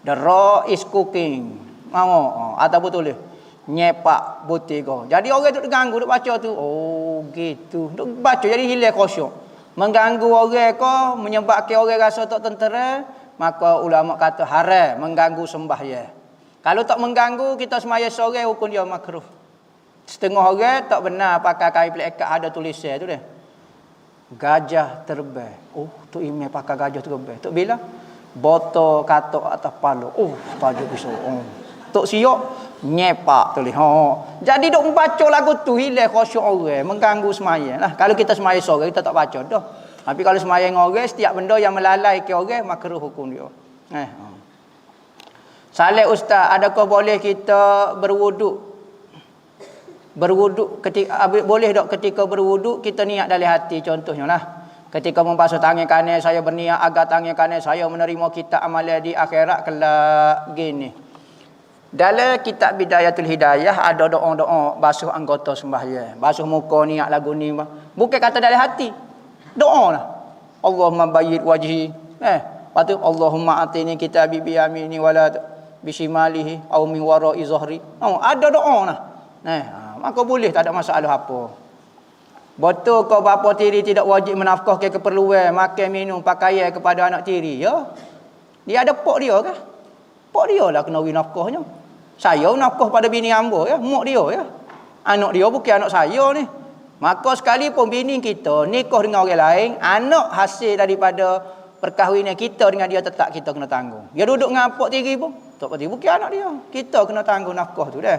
The raw is cooking. Mau ataupun tulis nyepak butigo. Jadi orang tu terganggu duk baca tu. Oh gitu. Duk baca jadi hilang khusyuk. Mengganggu orang ko menyebabkan orang rasa tak tentera, maka ulama kata haram mengganggu sembahyang. Kalau tak mengganggu kita semaya sore hukum dia makruh. Setengah orang tak benar pakai kain pelekat ada tulisan tu dia. Gajah terbang. Oh, tu imam pakai gajah terbang. Tok bila botol katok atas pala. Oh, tajuk pisau. Oh. Tok siok nyepak tulis. Jadi dok membaca lagu tu hilang khusyuk orang, mengganggu semaya. Nah, kalau kita semaya sore kita tak baca dah. Tapi kalau semaya orang setiap benda yang melalai ke orang makruh hukum dia. Saleh ustaz, adakah boleh kita berwuduk? Berwuduk ketika boleh tak ketika berwuduk kita niat dalam hati contohnya lah. Ketika membasuh tangan kanan saya berniat agar tangan kanan saya menerima kitab amalan di akhirat kelak gini. Dalam kitab Bidayatul Hidayah ada doa-doa basuh anggota sembahyang, basuh muka niat lagu ni. Bukan kata dalam hati. Doa lah. Allahumma bayyid wajhi. Lepas tu Allahumma atini kitabi bi yamini wala bisimalihi aw min wara'i zahri. Ada doa lah. Maka boleh tak ada masalah apa. Betul kau bapa tiri tidak wajib menafkahkan keperluan makan minum pakaian kepada anak tiri ya. Dia ada pok dia ke? Pok dia lah kena bagi nafkahnya. Saya nafkah pada bini hamba ya, mak dia ya. Anak dia bukan anak saya ni. Maka sekalipun bini kita nikah dengan orang lain, anak hasil daripada perkahwinan kita dengan dia tetap kita kena tanggung. Dia duduk dengan pok tiri pun, tak pati bukan anak dia. Kita kena tanggung nafkah tu dah.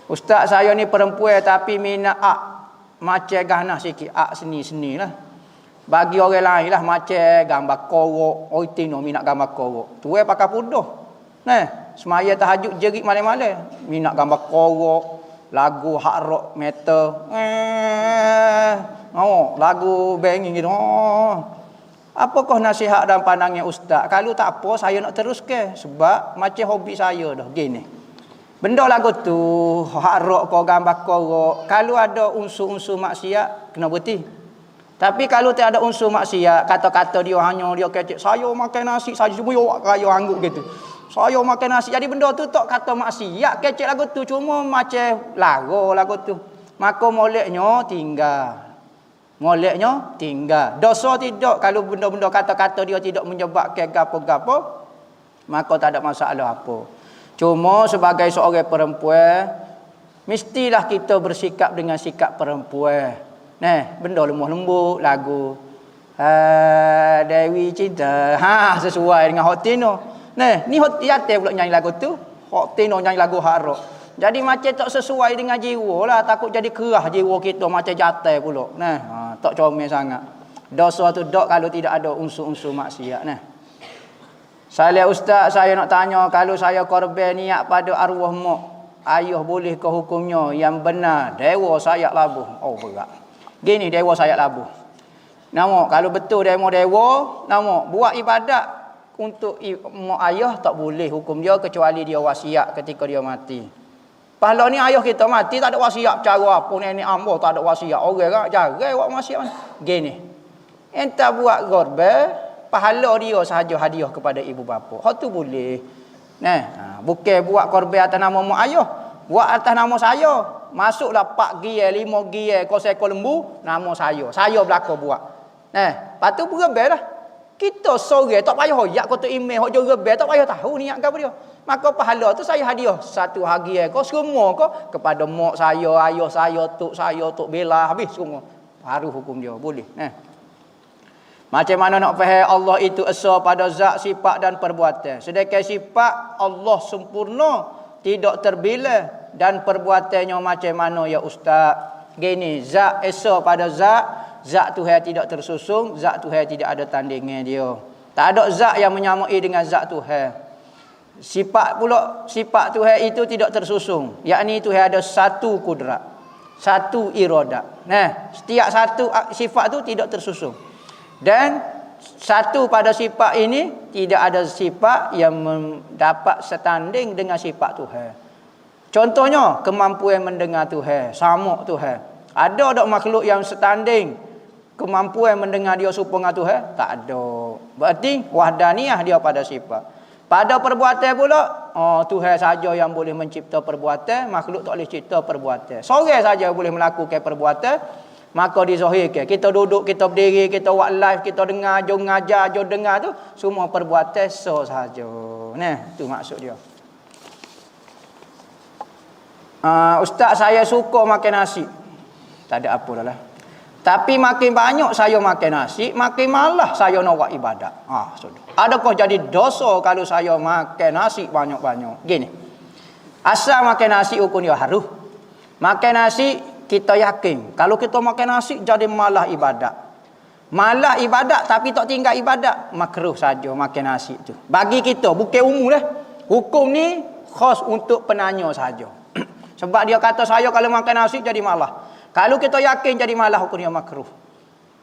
Ustaz saya ni perempuan tapi minat macam ganah sikit, seni-seni lah. Bagi orang lain lah macam gambar korok, oitino minat gambar korok. Tu pakai puduh. Semaya tahajud jerit malam-malam, minat gambar korok, lagu hard rock metal. Lagu banging gitu. Apakah nasihat dan pandangnya ustaz? Kalau tak apa saya nak teruskan sebab macam hobi saya dah gini. Benda lagu tu hak rock kau gambar korok, kalau ada unsur-unsur maksiat kena berhenti. Tapi kalau tak ada unsur maksiat, kata-kata dia hanya dia kecek, saya makan nasi saja semua awak kaya angguk gitu. Saya makan nasi. Jadi benda tu tak kata maksiat kecek lagu tu, cuma macam lara lagu tu. Maka moleknya tinggal. Moleknya tinggal. Dosa tidak kalau benda-benda kata-kata dia tidak menyebabkan gapo-gapo, maka tak ada masalah apa. Cuma sebagai seorang perempuan mestilah kita bersikap dengan sikap perempuan. Benda lemah lembut lagu Dewi Cinta. Sesuai dengan Hot Tino. Ni Hot Yate pula nyanyi lagu tu. Hot Tino nyanyi lagu harok. Jadi macam tak sesuai dengan jiwa lah, takut jadi kerah jiwa kita macam jatuh pula. Tak comel sangat. Dosa tu dok kalau tidak ada unsur-unsur maksiat. Saya ustaz, saya nak tanya, kalau saya korban niat pada arwah mak ayah, boleh ke hukumnya? Yang benar dewa sayak labuh. Oh berat. Gini dewa sayak labuh. Nama kalau betul dewa, nama buat ibadat untuk mak ayah tak boleh hukum dia kecuali dia wasiat ketika dia mati. Pahala ni ayah kita mati tak ada wasiat cara apa, nenek ambo tak ada wasiat. Orang kan jaga buat wasiat mana. Gini. Entah buat korban, pahala dia sahaja hadiah kepada ibu bapa. Hak tu boleh. Bukan buat korban atas nama mak ayah, buat atas nama saya. Masuklah 4 giyai, 5 giyai, kau seekor lembu, nama saya. Saya belaka buat. Lepas tu bergebel lah. Kita sore tak payah hoyak kau tu email, hok jo rebel tak payah tahu niat kau dia. Maka pahala tu saya hadiah 1 hari kau semua kau kepada mak saya, ayah saya, tok bela habis semua. Baru hukum dia boleh. Macam mana nak faham Allah itu esa pada zat, sifat dan perbuatan. Sedangkan sifat Allah sempurna, tidak terbilang, dan perbuatannya macam mana ya ustaz? Gini, zat esa pada zat Tuhan tidak tersusung, zat Tuhan tidak ada tandingan dia. Tak ada zat yang menyamai dengan zat Tuhan. Sifat Tuhan itu tidak tersusung. Yakni Tuhan ada satu kudrat, satu iradat. Nah, setiap satu sifat itu tidak tersusung. Dan satu pada sifat ini tidak ada sifat yang mendapat setanding dengan sifat Tuhan. Contohnya, kemampuan mendengar Tuhan, sama Tuhan. Ada tak makhluk yang setanding kemampuan mendengar dia serupa dengan Tuhan? Tak ada. Berarti wahdaniyah dia pada sifat. Pada perbuatan pula, Tuhan saja yang boleh mencipta perbuatan, makhluk tak boleh cipta perbuatan. Seorang saja boleh melakukan perbuatan, maka dizahirkan. Kita duduk, kita berdiri, kita buat live, kita dengar, jom ngajar, jom dengar tu, semua perbuatan so saja. Nah, tu maksud dia. Ustaz, saya suka makan nasi. Tak ada apa dah lah. Tapi makin banyak saya makan nasi, makin malah saya nak buat ibadat. Sudah. Adakah jadi dosa kalau saya makan nasi banyak-banyak? Gini. Asal makan nasi hukum dia harus. Makan nasi kita yakin. Kalau kita makan nasi jadi malah ibadat. Malah ibadat tapi tak tinggal ibadat. Makruh saja makan nasi tu. Bagi kita, bukan umum dah. Hukum ni khas untuk penanya saja. Sebab dia kata saya kalau makan nasi jadi malah. Kalau kita yakin jadi malah hukumnya makruh.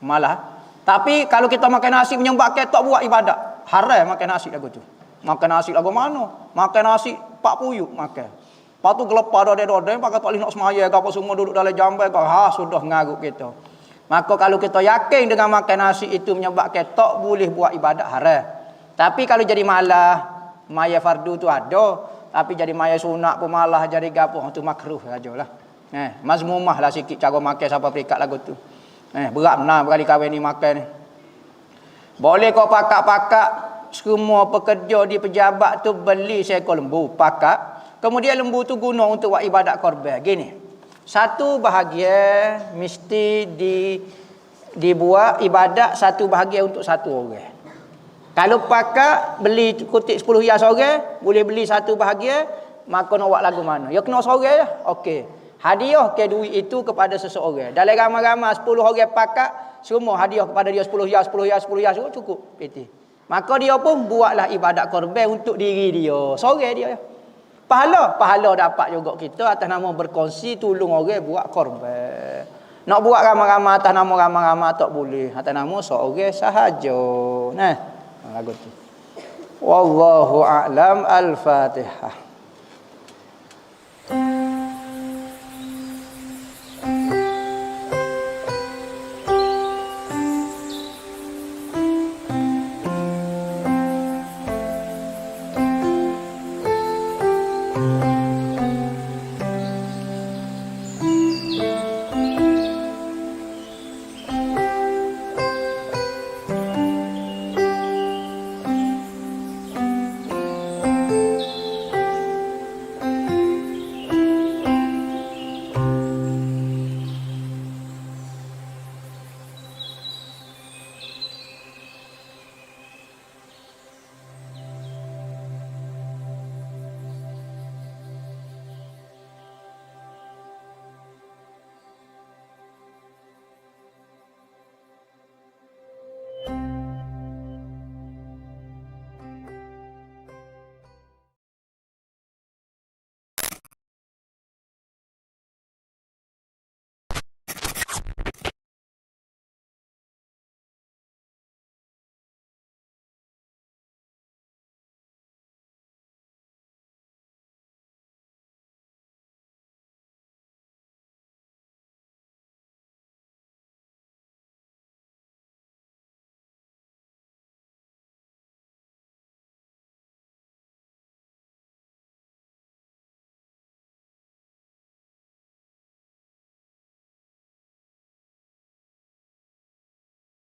Malah. Tapi kalau kita makan nasi menyebabkan tak buat ibadat, haram makan nasi lagu tu. Makan nasi lagu mana? Makan nasi pak puyuk makan. Lepas tu gelepar dodeh-dodeh pakai tak boleh nak semaya ke apa semua duduk dalam jambai ke. Sudah ngaruk kita. Maka kalau kita yakin dengan makan nasi itu menyebabkan tak boleh buat ibadat, haram. Tapi kalau jadi malah, maya fardu tu ada, tapi jadi maya sunat pun malah jadi gapo tu makruh sajalah. Mazmumah lah sikit cara makan sampai perikat lagu tu. Berat benar berkali-kali ni makan ni. Boleh kau pakak-pakak semua pekerja di pejabat tu beli seekor lembu, pakak. Kemudian lembu tu guna untuk buat ibadat korban. Gini. Satu bahagian mesti dibuat ibadat, satu bahagian untuk satu orang. Kalau pakak beli kutik 10 hias orang, boleh beli satu bahagian, maka nak buat lagu mana? Ya kena seorang je. Okey. Hadiah ke duit itu kepada seseorang. Dalam ramai-ramai 10 orang pakak, semua hadiah kepada dia 10 hias, 10 hias, 10 hias, cukup. Itu. Maka dia pun buatlah ibadat korban untuk diri dia. Seorang dia. Pahala dapat juga kita atas nama berkongsi tolong orang buat korban. Nak buat ramai-ramai atas nama ramai-ramai tak boleh. Atas nama seorang sahaja. Nah, lagu tu. Wallahu a'lam. Al-Fatihah.